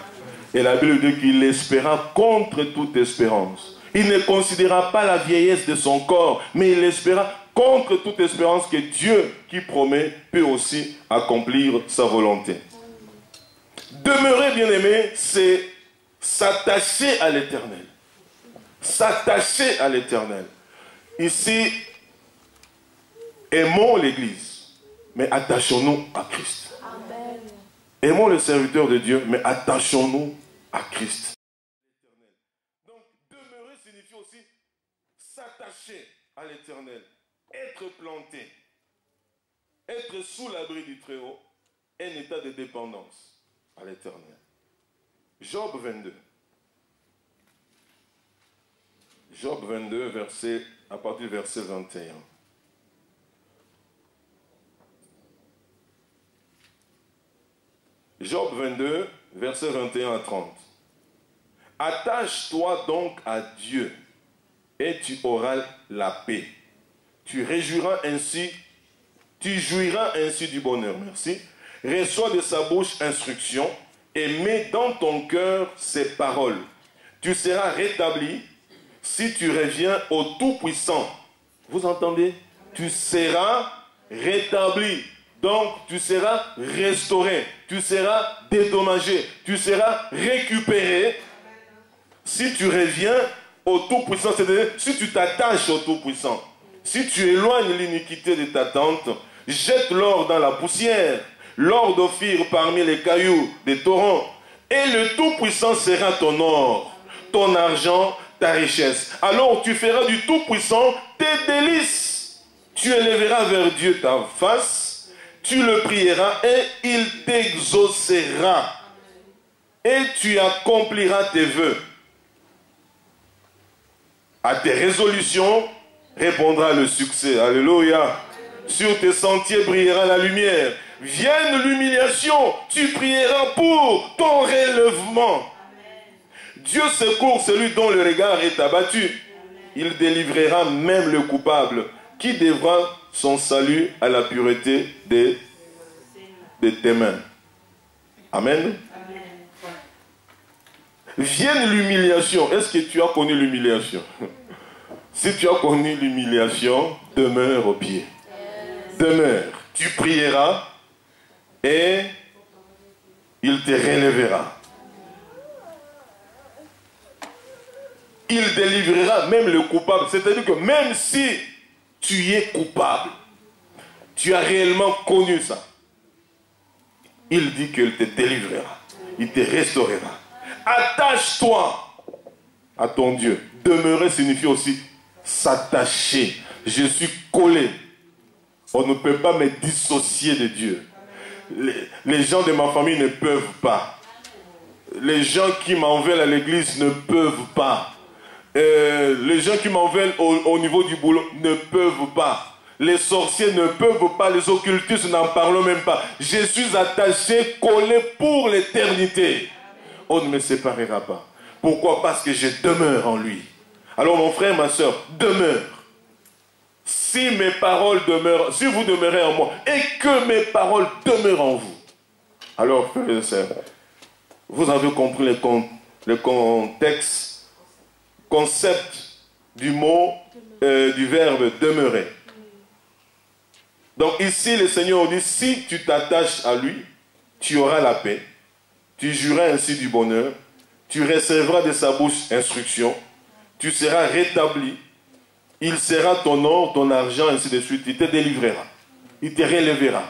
Et la Bible dit qu'il espéra contre toute espérance. Il ne considéra pas la vieillesse de son corps, mais il espéra contre toute espérance que Dieu, qui promet, peut aussi accomplir sa volonté. Demeurer, bien-aimé, c'est s'attacher à l'Éternel. S'attacher à l'Éternel. Ici, aimons l'Église. Mais attachons-nous à Christ. Amen. Aimons le serviteur de Dieu, mais attachons-nous à Christ. Donc, demeurer signifie aussi s'attacher à l'Éternel, être planté, être sous l'abri du Très-Haut, un état de dépendance à l'Éternel. Job 22. Job 22, à partir du verset 21. Job 22, versets 21 à 30. Attache-toi donc à Dieu et tu auras la paix. Tu réjouiras ainsi, tu jouiras ainsi du bonheur. Merci. Reçois de sa bouche instruction et mets dans ton cœur ses paroles. Tu seras rétabli si tu reviens au Tout-Puissant. Vous entendez? Tu seras rétabli. Donc, tu seras restauré, tu seras dédommagé, tu seras récupéré si tu reviens au Tout-Puissant, c'est-à-dire si tu t'attaches au Tout-Puissant. Si tu éloignes l'iniquité de ta tente, jette l'or dans la poussière, l'or d'Ophir parmi les cailloux des torrents, et le Tout-Puissant sera ton or, ton argent, ta richesse. Alors tu feras du Tout-Puissant tes délices. Tu élèveras vers Dieu ta face, tu le prieras et il t'exaucera. Et tu accompliras tes vœux. À tes résolutions répondra le succès. Alléluia. Sur tes sentiers brillera la lumière. Vienne l'humiliation, tu prieras pour ton relèvement. Dieu secourt celui dont le regard est abattu. Il délivrera même le coupable qui devra son salut à la pureté de tes mains. Amen. Vienne l'humiliation. Est-ce que tu as connu l'humiliation? Si tu as connu l'humiliation, demeure au pied. Demeure. Tu prieras et il te relèvera. Il délivrera même le coupable. C'est-à-dire que même si tu es coupable, tu as réellement connu ça, il dit qu'il te délivrera, il te restaurera. Attache-toi à ton Dieu. Demeurer signifie aussi s'attacher. Je suis collé. On ne peut pas me dissocier de Dieu. Les gens de ma famille ne peuvent pas. Les gens qui m'en veulent à l'église ne peuvent pas. Les gens qui m'en veulent au niveau du boulot ne peuvent pas. Les sorciers ne peuvent pas. Les occultistes, n'en parlons même pas. Je suis attaché, collé pour l'éternité. On ne me séparera pas. Pourquoi? Parce que je demeure en lui. Alors mon frère, ma soeur, demeure. Si mes paroles demeurent, si vous demeurez en moi et que mes paroles demeurent en vous, alors frères et sœurs, vous avez compris le concept du mot, du verbe demeurer. Donc ici, le Seigneur dit, si tu t'attaches à lui, tu auras la paix, tu jouiras ainsi du bonheur, tu recevras de sa bouche instruction, tu seras rétabli, il sera ton or, ton argent, ainsi de suite, il te délivrera, il te relèvera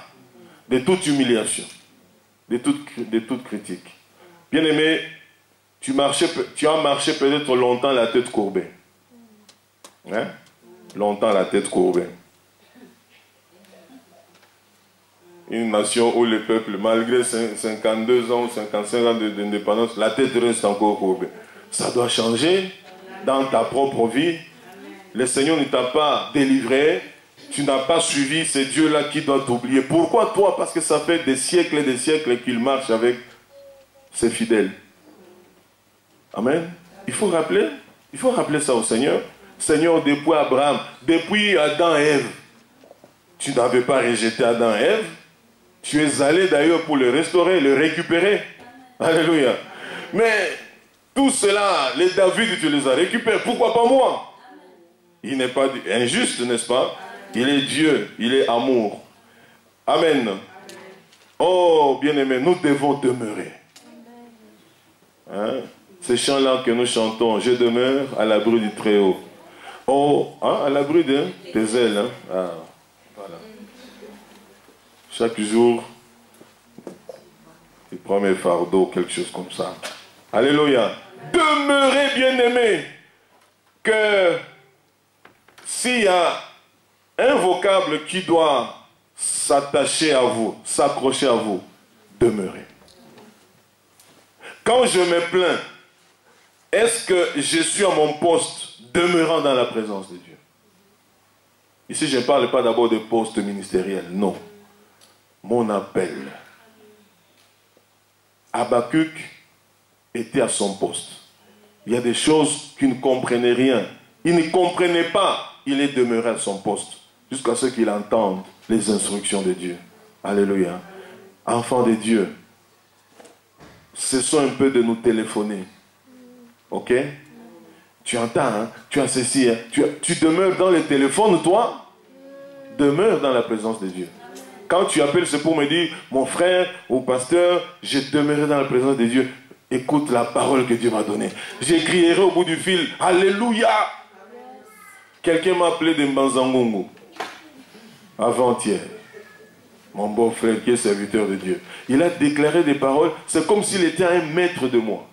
de toute humiliation, de toute critique. Bien-aimé, tu as marché peut-être longtemps la tête courbée. Hein? Longtemps la tête courbée. Une nation où le peuple, malgré 52 ans, 55 ans d'indépendance, la tête reste encore courbée. Ça doit changer dans ta propre vie. Le Seigneur ne t'a pas délivré. Tu n'as pas suivi ce Dieu-là qui doit t'oublier. Pourquoi toi? Parce que ça fait des siècles et des siècles qu'il marche avec ses fidèles. Amen. Il faut rappeler ça au Seigneur. Seigneur, depuis Abraham, depuis Adam et Ève, tu n'avais pas rejeté Adam et Ève. Tu es allé d'ailleurs pour le restaurer, le récupérer. Alléluia. Mais tout cela, les David, tu les as récupérés. Pourquoi pas moi? Il n'est pas injuste, n'est-ce pas? Il est Dieu, il est amour. Amen. Oh, bien-aimés, nous devons demeurer. Hein? Ces chants-là que nous chantons, je demeure à l'abri du Très-Haut. Oh, hein, à l'abri des ailes. Hein? Ah, voilà. Chaque jour, il prend mes fardeaux, quelque chose comme ça. Alléluia. Demeurez, bien-aimés, que s'il y a un vocable qui doit s'attacher à vous, s'accrocher à vous, demeurez. Quand je me plains, est-ce que je suis à mon poste demeurant dans la présence de Dieu? Ici, je ne parle pas d'abord de poste ministériel, non. Mon appel. Habakkuk était à son poste. Il y a des choses qu'il ne comprenait rien. Il ne comprenait pas. Il est demeuré à son poste jusqu'à ce qu'il entende les instructions de Dieu. Alléluia. Enfants de Dieu, cessons un peu de nous téléphoner. Ok? Tu entends, hein? Tu as ceci. Hein? Tu demeures dans le téléphone, toi? Demeure dans la présence de Dieu. Quand tu appelles, c'est pour me dire, mon frère ou pasteur, je demeurerai dans la présence de Dieu. Écoute la parole que Dieu m'a donnée. J'écrirai au bout du fil, Alléluia. Quelqu'un m'a appelé de Mbanzangungu avant-hier. Mon beau-frère qui est serviteur de Dieu. Il a déclaré des paroles, c'est comme s'il était un maître de moi.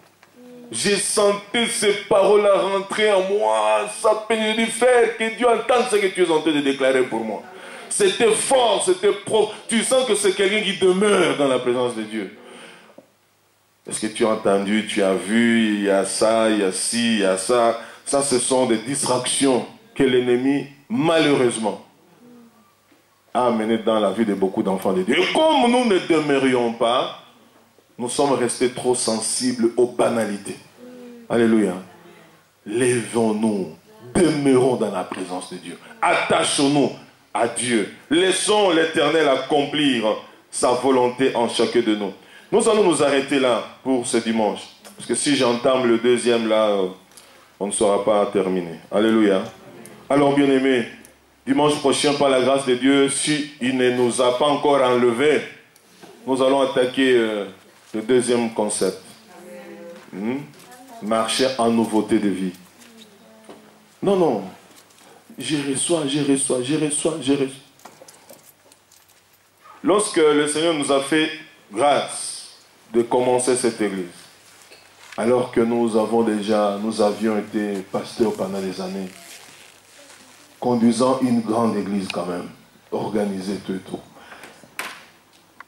J'ai senti ces paroles-là rentrer en moi. Ça peut du faire que Dieu entende ce que tu es en train de déclarer pour moi. C'était fort, c'était propre. Tu sens que c'est quelqu'un qui demeure dans la présence de Dieu. Est-ce que tu as entendu, tu as vu, il y a ça, il y a ci, il y a ça. Ça, ce sont des distractions que l'ennemi, malheureusement, a amenées dans la vie de beaucoup d'enfants de Dieu. Et comme nous ne demeurions pas, nous sommes restés trop sensibles aux banalités. Alléluia. Lèvons-nous, demeurons dans la présence de Dieu. Attachons-nous à Dieu. Laissons l'Éternel accomplir sa volonté en chacun de nous. Nous allons nous arrêter là pour ce dimanche. Parce que si j'entame le deuxième là, on ne saura pas terminer. Alléluia. Alors bien aimés, dimanche prochain, par la grâce de Dieu, si il ne nous a pas encore enlevés, nous allons attaquer le deuxième concept. Marcher en nouveauté de vie. Non, non. Je reçois. Lorsque le Seigneur nous a fait grâce de commencer cette église, Alors que nous avions été pasteurs pendant des années, conduisant une grande église quand même, organisée tout et tout.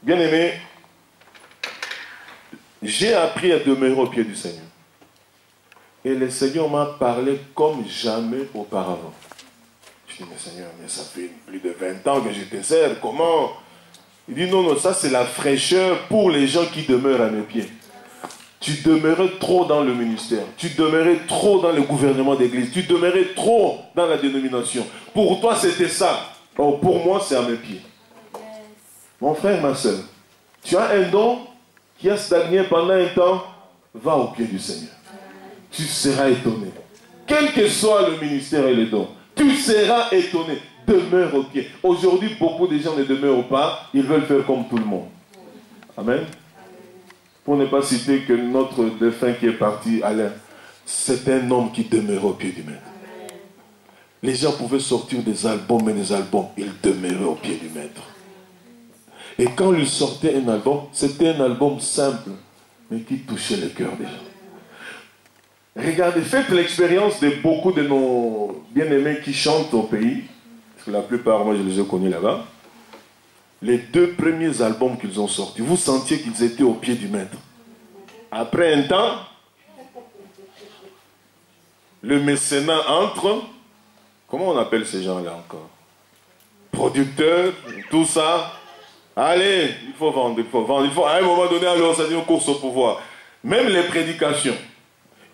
Bien aimé, j'ai appris à demeurer au pied du Seigneur. Et le Seigneur m'a parlé comme jamais auparavant. Je dis, mais Seigneur, mais ça fait plus de 20 ans que je te sers, comment? Il dit, non, non, ça c'est la fraîcheur pour les gens qui demeurent à mes pieds. Tu demeurais trop dans le ministère, tu demeurais trop dans le gouvernement d'église, tu demeurais trop dans la dénomination. Pour toi, c'était ça. Or, pour moi, c'est à mes pieds. Mon frère, ma soeur, tu as un don qui a stagné pendant un temps, va au pied du Seigneur. Tu seras étonné. Quel que soit le ministère et le don, tu seras étonné. Demeure au pied. Aujourd'hui, beaucoup de gens ne demeurent pas, ils veulent faire comme tout le monde. Amen. Pour ne pas citer que notre défunt qui est parti, Alain, c'est un homme qui demeurait au pied du maître. Les gens pouvaient sortir des albums et des albums, ils demeuraient au pied du maître. Et quand il sortait un album, c'était un album simple, mais qui touchait le cœur des gens. Regardez, faites l'expérience de beaucoup de nos bien-aimés qui chantent au pays, parce que la plupart, moi je les ai connus là-bas. Les 2 premiers albums qu'ils ont sortis, vous sentiez qu'ils étaient au pied du maître. Après un temps, le mécénat entre, comment on appelle ces gens-là encore? Producteurs, tout ça. Allez, il faut vendre, il faut vendre. Il faut à un moment donné aller au Seigneur, course au pouvoir. Même les prédications.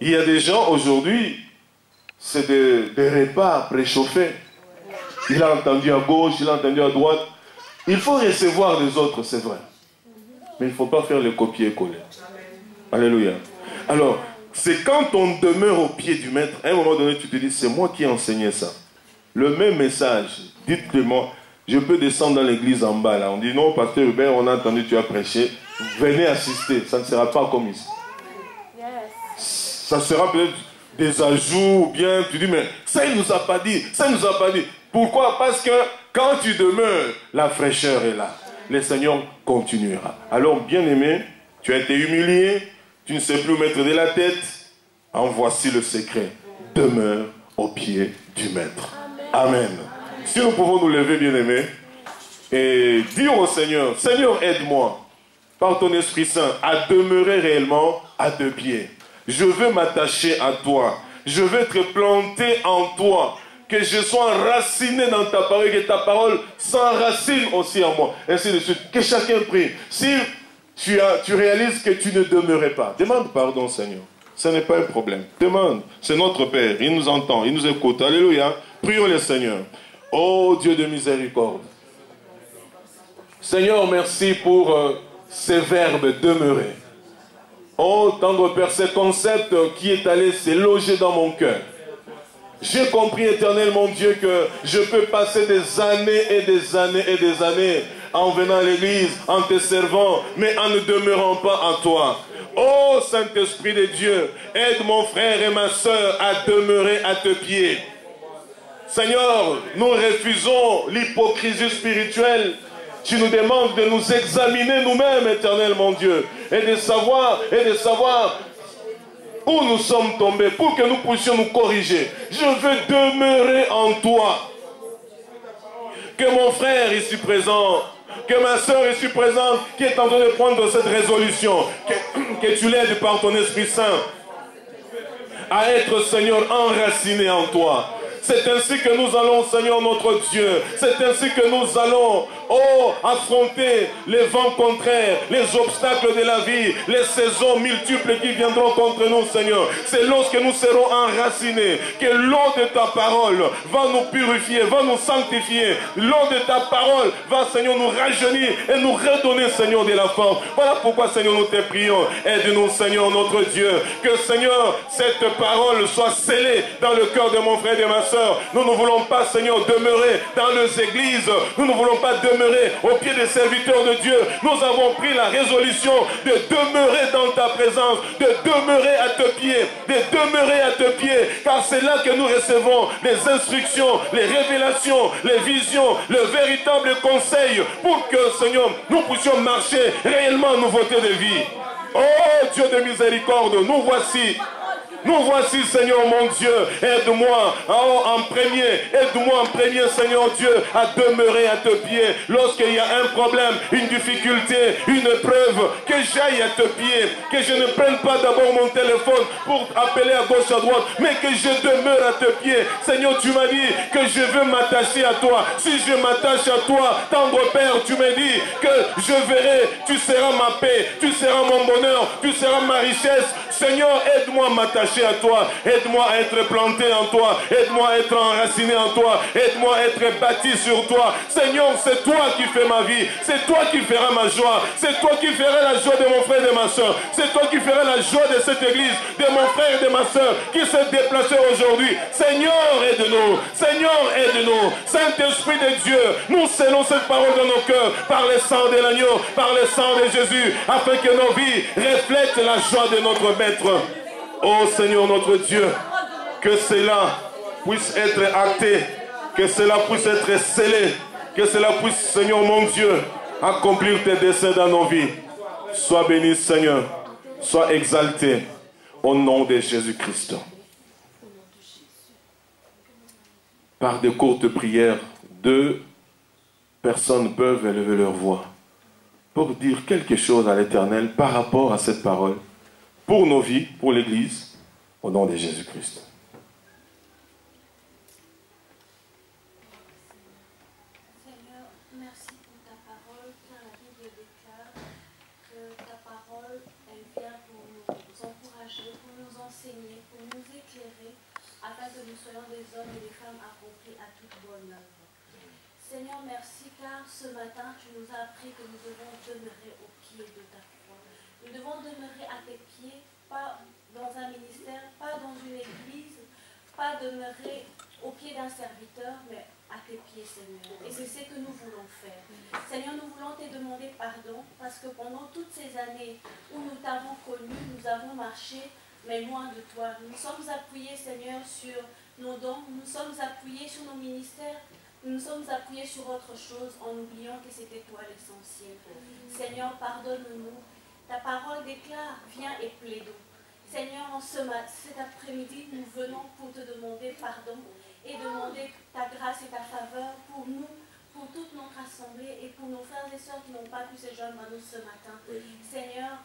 Il y a des gens aujourd'hui, c'est des repas préchauffés. Il a entendu à gauche, il a entendu à droite. Il faut recevoir les autres, c'est vrai. Mais il ne faut pas faire le copier-coller. Alléluia. Alors, c'est quand on demeure au pied du maître, à un moment donné, tu te dis, c'est moi qui ai enseigné ça. Le même message, dites-le-moi, je peux descendre dans l'église en bas, là. On dit, non, pasteur Hubert, on a entendu, tu as prêché. Venez assister, ça ne sera pas comme ici. Ça sera peut-être des ajouts, ou bien, tu dis, mais ça, il ne nous a pas dit, ça, il ne nous a pas dit. Pourquoi? Parce que quand tu demeures, la fraîcheur est là. Le Seigneur continuera. Alors, bien-aimé, tu as été humilié, tu ne sais plus où mettre de la tête. En voici le secret. Demeure au pied du Maître. Amen. Si nous pouvons nous lever, bien-aimé, et dire au Seigneur, Seigneur, aide-moi, par ton Esprit Saint, à demeurer réellement à 2 pieds. Je veux m'attacher à toi. Je veux être planté en toi. Que je sois enraciné dans ta parole, que ta parole s'enracine aussi en moi. Ainsi de suite. Que chacun prie. Si tu réalises que tu ne demeurais pas, demande pardon, Seigneur. Ce n'est pas un problème. Demande. C'est notre Père. Il nous entend. Il nous écoute. Alléluia. Prions le Seigneur. Oh Dieu de miséricorde. Seigneur, merci pour ces verbes demeurer. Oh, tendre Père, ce concept qui est allé se loger dans mon cœur. J'ai compris, éternel mon Dieu, que je peux passer des années et des années et des années en venant à l'église, en te servant, mais en ne demeurant pas en toi. Oh Saint-Esprit de Dieu, aide mon frère et ma soeur à demeurer à tes pieds. Seigneur, nous refusons l'hypocrisie spirituelle. Tu nous demandes de nous examiner nous-mêmes, éternel mon Dieu, et de savoir où nous sommes tombés, pour que nous puissions nous corriger. Je veux demeurer en toi. Que mon frère ici présent, que ma soeur ici présente, qui est en train de prendre cette résolution, que tu l'aides par ton Esprit Saint à être, Seigneur, enraciné en toi. C'est ainsi que nous allons, Seigneur notre Dieu, c'est ainsi que nous allons, affronter les vents contraires, les obstacles de la vie, les saisons multiples qui viendront contre nous, Seigneur. C'est lorsque nous serons enracinés que l'eau de ta parole va nous purifier, va nous sanctifier. L'eau de ta parole va, Seigneur, nous rajeunir et nous redonner, Seigneur, de la force. Voilà pourquoi, Seigneur, nous te prions. Aide-nous, Seigneur, notre Dieu. Que, Seigneur, cette parole soit scellée dans le cœur de mon frère et de ma soeur. Nous ne voulons pas, Seigneur, demeurer dans les églises. Nous ne voulons pas demeurer au pied des serviteurs de Dieu. Nous avons pris la résolution de demeurer dans ta présence, de demeurer à tes pieds, de demeurer à tes pieds, car c'est là que nous recevons les instructions, les révélations, les visions, le véritable conseil pour que, Seigneur, nous puissions marcher réellement en nouveauté de vie. Oh Dieu de miséricorde, nous voici. Nous voici, Seigneur mon Dieu. Aide-moi en premier. Aide-moi en premier, Seigneur Dieu, à demeurer à tes pieds. Lorsqu'il y a un problème, une difficulté, une épreuve, que j'aille à tes pieds. Que je ne prenne pas d'abord mon téléphone pour appeler à gauche, à droite, mais que je demeure à tes pieds. Seigneur, tu m'as dit que je veux m'attacher à toi. Si je m'attache à toi, tendre Père, tu m'as dit que je verrai. Tu seras ma paix, tu seras mon bonheur, tu seras ma richesse. Seigneur, aide-moi à m'attacher à toi. Aide-moi à être planté en toi. Aide-moi à être enraciné en toi. Aide-moi à être bâti sur toi. Seigneur, c'est toi qui fais ma vie. C'est toi qui feras ma joie. C'est toi qui feras la joie de mon frère et de ma soeur. C'est toi qui feras la joie de cette église, de mon frère et de ma soeur qui s'est déplacé aujourd'hui. Seigneur, aide-nous. Seigneur, aide-nous. Saint-Esprit de Dieu, nous scellons cette parole dans nos cœurs par le sang de l'agneau, par le sang de Jésus, afin que nos vies reflètent la joie de notre Maître. Oh Seigneur notre Dieu, que cela puisse être acté, que cela puisse être scellé, que cela puisse, Seigneur mon Dieu, accomplir tes desseins dans nos vies. Sois béni, Seigneur, sois exalté au nom de Jésus-Christ. Par de courtes prières, 2 personnes peuvent élever leur voix pour dire quelque chose à l'Éternel par rapport à cette parole, pour nos vies, pour l'Église, au nom de Jésus-Christ. Seigneur, merci pour ta parole, car la Bible déclare que ta parole, elle vient pour nous encourager, pour nous enseigner, pour nous éclairer, afin que nous soyons des hommes et des femmes accomplis à toute bonne œuvre. Seigneur, merci, car ce matin, tu nous as appris que nous devons demeurer au pied de ta croix. Nous devons demeurer à tes pieds, pas dans un ministère, pas dans une église, pas demeurer au pied d'un serviteur, mais à tes pieds, Seigneur. Et c'est ce que nous voulons faire. Seigneur, nous voulons te demander pardon, parce que pendant toutes ces années où nous t'avons connu, nous avons marché, mais loin de toi. Nous nous sommes appuyés, Seigneur, sur nos dons, nous nous sommes appuyés sur nos ministères, nous nous sommes appuyés sur autre chose en oubliant que c'était toi l'essentiel. Seigneur, pardonne-nous. Ta parole déclare, viens et plaidons. Seigneur, cet après-midi, nous venons pour te demander pardon et demander ta grâce et ta faveur pour nous, pour toute notre assemblée et pour nos frères et sœurs qui n'ont pas pu se joindre à nous ce matin. Seigneur,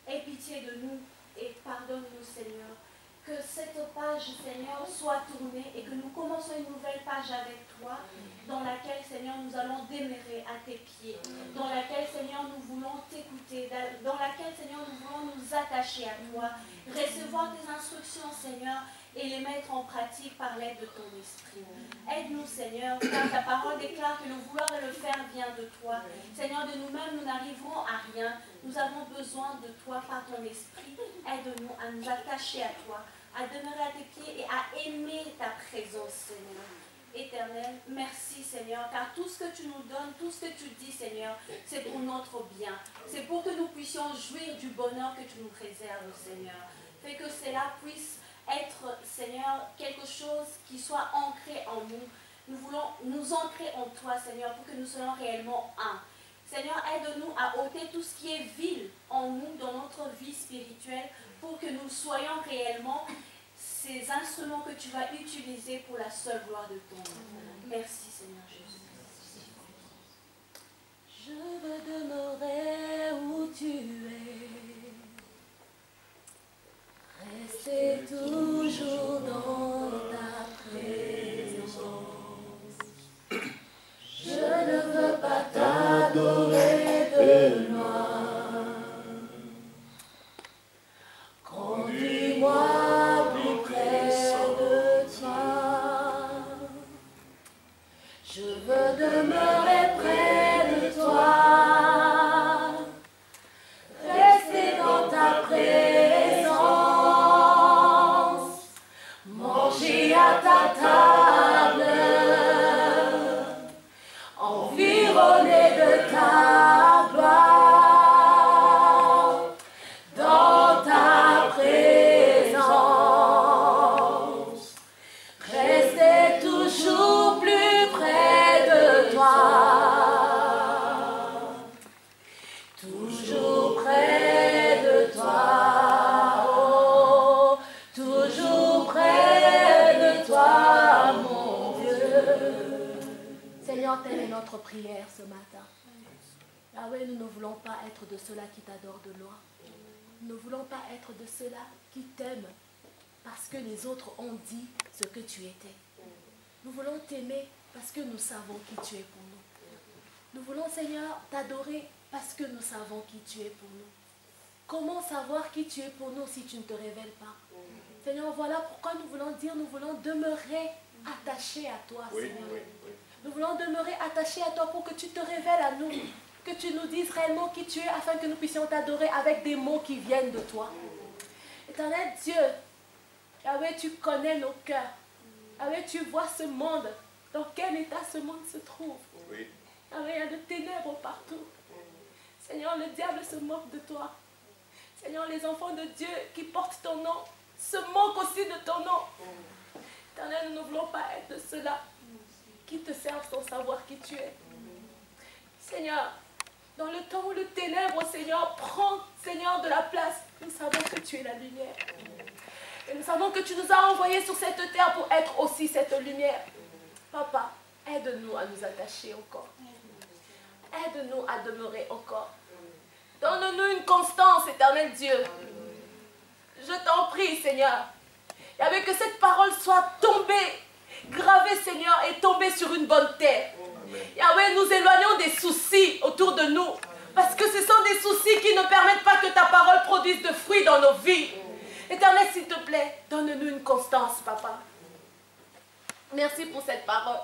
aie pitié de nous et pardonne-nous, Seigneur. Que cette page, Seigneur, soit tournée et que nous commençons une nouvelle page avec toi, dans laquelle, Seigneur, nous allons demeurer à tes pieds, dans laquelle, Seigneur, nous voulons t'écouter, dans laquelle, Seigneur, nous voulons nous attacher à toi, recevoir tes instructions, Seigneur, et les mettre en pratique par l'aide de ton esprit. Aide-nous, Seigneur, car ta parole déclare que le vouloir et le faire vient de toi. Seigneur, de nous-mêmes, nous n'arriverons à rien. Nous avons besoin de toi par ton esprit. Aide-nous à nous attacher à toi, à demeurer à tes pieds et à aimer ta présence, Seigneur. Éternel, merci, Seigneur, car tout ce que tu nous donnes, tout ce que tu dis, Seigneur, c'est pour notre bien. C'est pour que nous puissions jouir du bonheur que tu nous préserves, Seigneur. Fais que cela puisse être, Seigneur, quelque chose qui soit ancré en nous. Nous voulons nous ancrer en toi, Seigneur, pour que nous soyons réellement un. Seigneur, aide-nous à ôter tout ce qui est vil en nous, dans notre vie spirituelle, pour que nous soyons réellement ces instruments que tu vas utiliser pour la seule gloire de ton nom. Merci, Seigneur Jésus. Je veux demeurer où tu es, rester toujours dans ta présence. Je ne veux pas t'adorer de loin. Conduis-moi plus près de toi. Je veux demeurer près de toi, rester dans ta présence, manger à ta table, environné de ta gloire, dans ta présence, rester toujours plus près de toi, toujours près de Seigneur, telle est notre prière ce matin. Yahweh, nous ne voulons pas être de ceux-là qui t'adorent de loin. Nous ne voulons pas être de ceux-là qui t'aiment parce que les autres ont dit ce que tu étais. Nous voulons t'aimer parce que nous savons qui tu es pour nous. Nous voulons, Seigneur, t'adorer parce que nous savons qui tu es pour nous. Comment savoir qui tu es pour nous si tu ne te révèles pas? Seigneur, voilà pourquoi nous voulons dire, nous voulons demeurer attachés à toi, Seigneur. Nous voulons demeurer attachés à toi pour que tu te révèles à nous, que tu nous dises réellement qui tu es afin que nous puissions t'adorer avec des mots qui viennent de toi. Éternel Dieu, Yahweh, tu connais nos cœurs. Yahweh, tu vois ce monde, dans quel état ce monde se trouve. Yahweh, il y a de ténèbres partout. Seigneur, le diable se moque de toi. Seigneur, les enfants de Dieu qui portent ton nom se moquent aussi de ton nom. Éternel, nous ne voulons pas être de ceux-là qui te servent sans savoir qui tu es. Seigneur, dans le temps où le ténèbre, Seigneur, prend, Seigneur, de la place, nous savons que tu es la lumière. Et nous savons que tu nous as envoyés sur cette terre pour être aussi cette lumière. Papa, aide-nous à nous attacher encore. Aide-nous à demeurer encore. Donne-nous une constance, éternel Dieu. Je t'en prie, Seigneur. Et avec que cette parole soit tombée, gravée, Seigneur, et tombée sur une bonne terre. Yahweh, nous éloignons des soucis autour de nous. Parce que ce sont des soucis qui ne permettent pas que ta parole produise de fruits dans nos vies. Éternel, s'il te plaît, donne-nous une constance, Papa. Merci pour cette parole.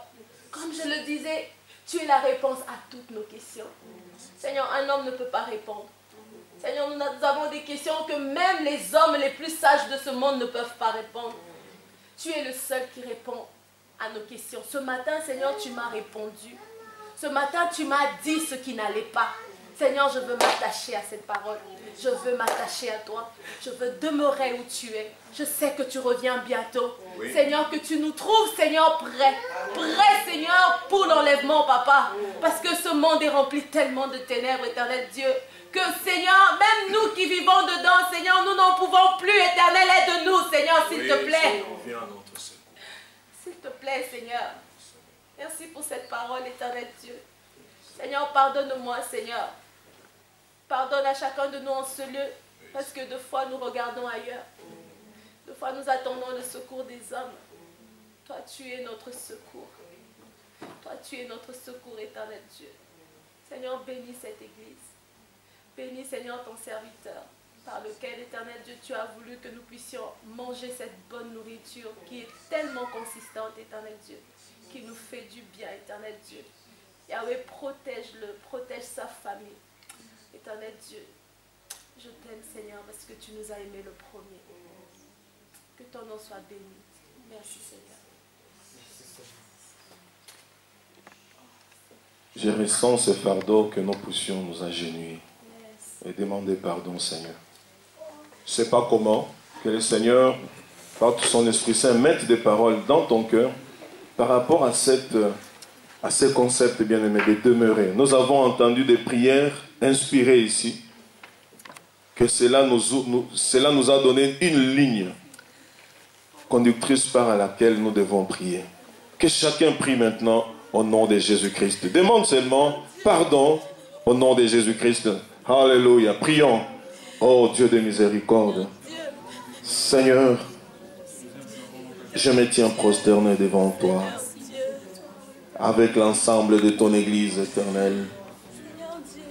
Comme je le disais, tu es la réponse à toutes nos questions. Seigneur, un homme ne peut pas répondre. Seigneur, nous avons des questions que même les hommes les plus sages de ce monde ne peuvent pas répondre. Tu es le seul qui répond à nos questions. Ce matin, Seigneur, tu m'as répondu. Ce matin, tu m'as dit ce qui n'allait pas. Seigneur, je veux m'attacher à cette parole. Je veux m'attacher à toi. Je veux demeurer où tu es. Je sais que tu reviens bientôt. Oui. Seigneur, que tu nous trouves, Seigneur, prêts. Prêts, Seigneur, pour l'enlèvement, Papa. Parce que ce monde est rempli tellement de ténèbres, éternel Dieu. Que, Seigneur, même nous qui vivons dedans, Seigneur, nous n'en pouvons plus. Éternel, aide-nous, Seigneur, s'il te plaît. S'il te plaît, Seigneur. Merci pour cette parole, éternel Dieu. Seigneur, pardonne-moi, Seigneur. Pardonne à chacun de nous en ce lieu, parce que deux fois nous regardons ailleurs. Deux fois nous attendons le secours des hommes. Toi, tu es notre secours. Toi, tu es notre secours, éternel Dieu. Seigneur, bénis cette église. Bénis, Seigneur, ton serviteur, par lequel, éternel Dieu, tu as voulu que nous puissions manger cette bonne nourriture qui est tellement consistante, éternel Dieu, qui nous fait du bien, éternel Dieu. Yahweh, protège-le, protège sa famille. Éternel Dieu, je t'aime, Seigneur, parce que tu nous as aimés le premier. Que ton nom soit béni. Merci, Seigneur. Je ressens ce fardeau que nous puissions nous agenouiller et demander pardon, Seigneur. Je ne sais pas comment, que le Seigneur, par tout son Esprit Saint, mette des paroles dans ton cœur par rapport à ce concept, bien-aimé, de demeurer. Nous avons entendu des prières inspirées ici, que cela nous a donné une ligne conductrice par laquelle nous devons prier. Que chacun prie maintenant au nom de Jésus-Christ. Demande seulement pardon au nom de Jésus-Christ. Alléluia. Prions. Oh Dieu de miséricorde. Seigneur, je me tiens prosterné devant toi, avec l'ensemble de ton Église éternelle.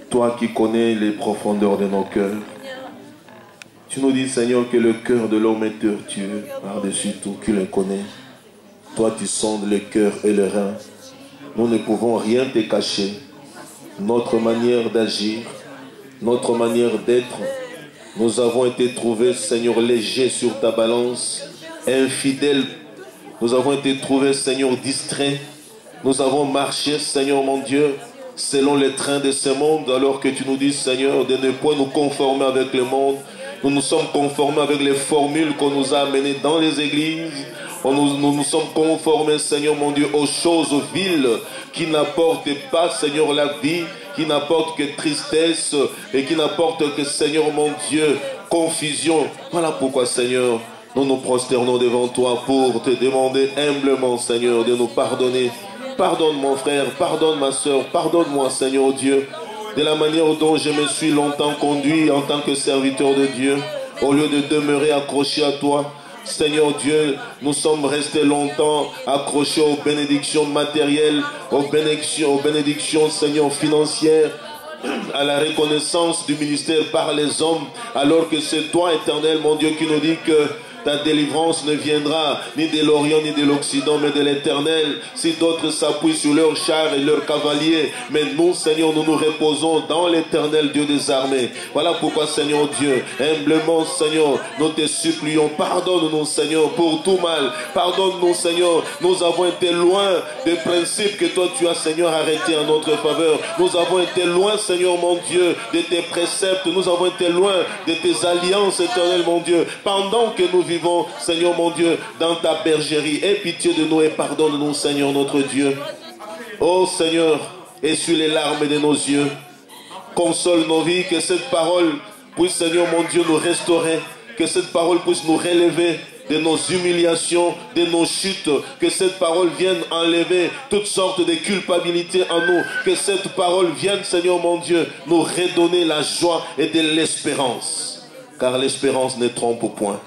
Toi qui connais les profondeurs de nos cœurs. Tu nous dis, Seigneur, que le cœur de l'homme est tortueux, par-dessus tout, qui le connaît. Toi, tu sondes le cœur et le rein. Nous ne pouvons rien te cacher. Notre manière d'agir, notre manière d'être, nous avons été trouvés, Seigneur, légers sur ta balance, infidèles. Nous avons été trouvés, Seigneur, distraits. Nous avons marché, Seigneur mon Dieu, selon les trains de ce monde, alors que tu nous dis, Seigneur, de ne point nous conformer avec le monde. Nous nous sommes conformés avec les formules qu'on nous a amenées dans les églises. Nous nous sommes conformés, Seigneur mon Dieu, aux choses viles qui n'apportent pas, Seigneur, la vie, qui n'apportent que tristesse et qui n'apportent que, Seigneur mon Dieu, confusion. Voilà pourquoi, Seigneur, nous nous prosternons devant toi pour te demander humblement, Seigneur, de nous pardonner Pardonne mon frère, pardonne ma soeur, pardonne-moi, Seigneur Dieu, de la manière dont je me suis longtemps conduit en tant que serviteur de Dieu, au lieu de demeurer accroché à toi. Seigneur Dieu, nous sommes restés longtemps accrochés aux bénédictions matérielles, aux bénédictions, Seigneur, financières, à la reconnaissance du ministère par les hommes, alors que c'est toi, Éternel, mon Dieu, qui nous dit que ta délivrance ne viendra ni de l'Orient ni de l'Occident, mais de l'Éternel. Si d'autres s'appuient sur leurs chars et leurs cavaliers, mais nous, Seigneur, nous nous reposons dans l'Éternel Dieu des armées. Voilà pourquoi, Seigneur Dieu, humblement, Seigneur, nous te supplions, pardonne-nous, Seigneur, pour tout mal. Pardonne-nous, Seigneur, nous avons été loin des principes que toi tu as, Seigneur, arrêtés en notre faveur. Nous avons été loin, Seigneur, mon Dieu, de tes préceptes. Nous avons été loin de tes alliances, Éternel, mon Dieu. Pendant que nous vivons, Seigneur mon Dieu, dans ta bergerie, aie pitié de nous et pardonne-nous, Seigneur notre Dieu. Oh Seigneur, essuie les larmes de nos yeux, console nos vies, que cette parole puisse, Seigneur mon Dieu, nous restaurer, que cette parole puisse nous relever de nos humiliations, de nos chutes, que cette parole vienne enlever toutes sortes de culpabilités en nous, que cette parole vienne, Seigneur mon Dieu, nous redonner la joie et de l'espérance, car l'espérance ne trompe point.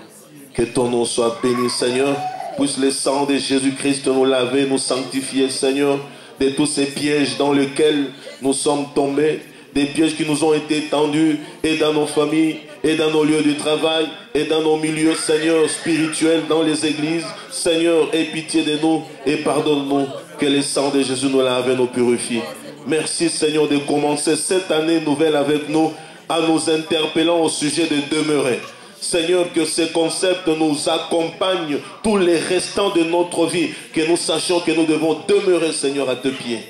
Que ton nom soit béni, Seigneur. Puisse le sang de Jésus-Christ nous laver, nous sanctifier, Seigneur, de tous ces pièges dans lesquels nous sommes tombés, des pièges qui nous ont été tendus, et dans nos familles, et dans nos lieux de travail, et dans nos milieux, Seigneur, spirituels, dans les églises. Seigneur, aie pitié de nous et pardonne-nous. Que le sang de Jésus nous lave et nous purifie. Merci, Seigneur, de commencer cette année nouvelle avec nous, en nous interpellant au sujet de demeurer. Seigneur, que ce concept nous accompagne tous les restants de notre vie, que nous sachions que nous devons demeurer, Seigneur, à tes pieds,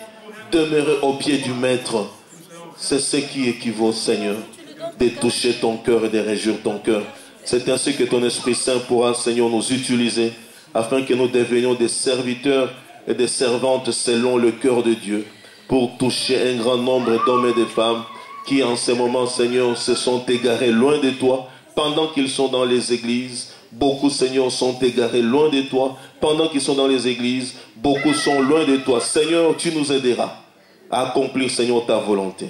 demeurer aux pieds du Maître. C'est ce qui équivaut, Seigneur, de toucher ton cœur et de réjouir ton cœur. C'est ainsi que ton Esprit Saint pourra, Seigneur, nous utiliser, afin que nous devenions des serviteurs et des servantes selon le cœur de Dieu, pour toucher un grand nombre d'hommes et de femmes qui, en ce moment, Seigneur, se sont égarés loin de toi. Pendant qu'ils sont dans les églises, beaucoup, Seigneur, sont égarés loin de toi. Pendant qu'ils sont dans les églises, beaucoup sont loin de toi. Seigneur, tu nous aideras à accomplir, Seigneur, ta volonté.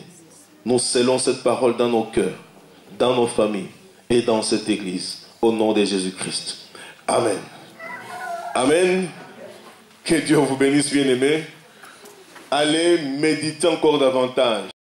Nous scellons cette parole dans nos cœurs, dans nos familles et dans cette église. Au nom de Jésus-Christ. Amen. Amen. Que Dieu vous bénisse, bien-aimés. Allez méditer encore davantage.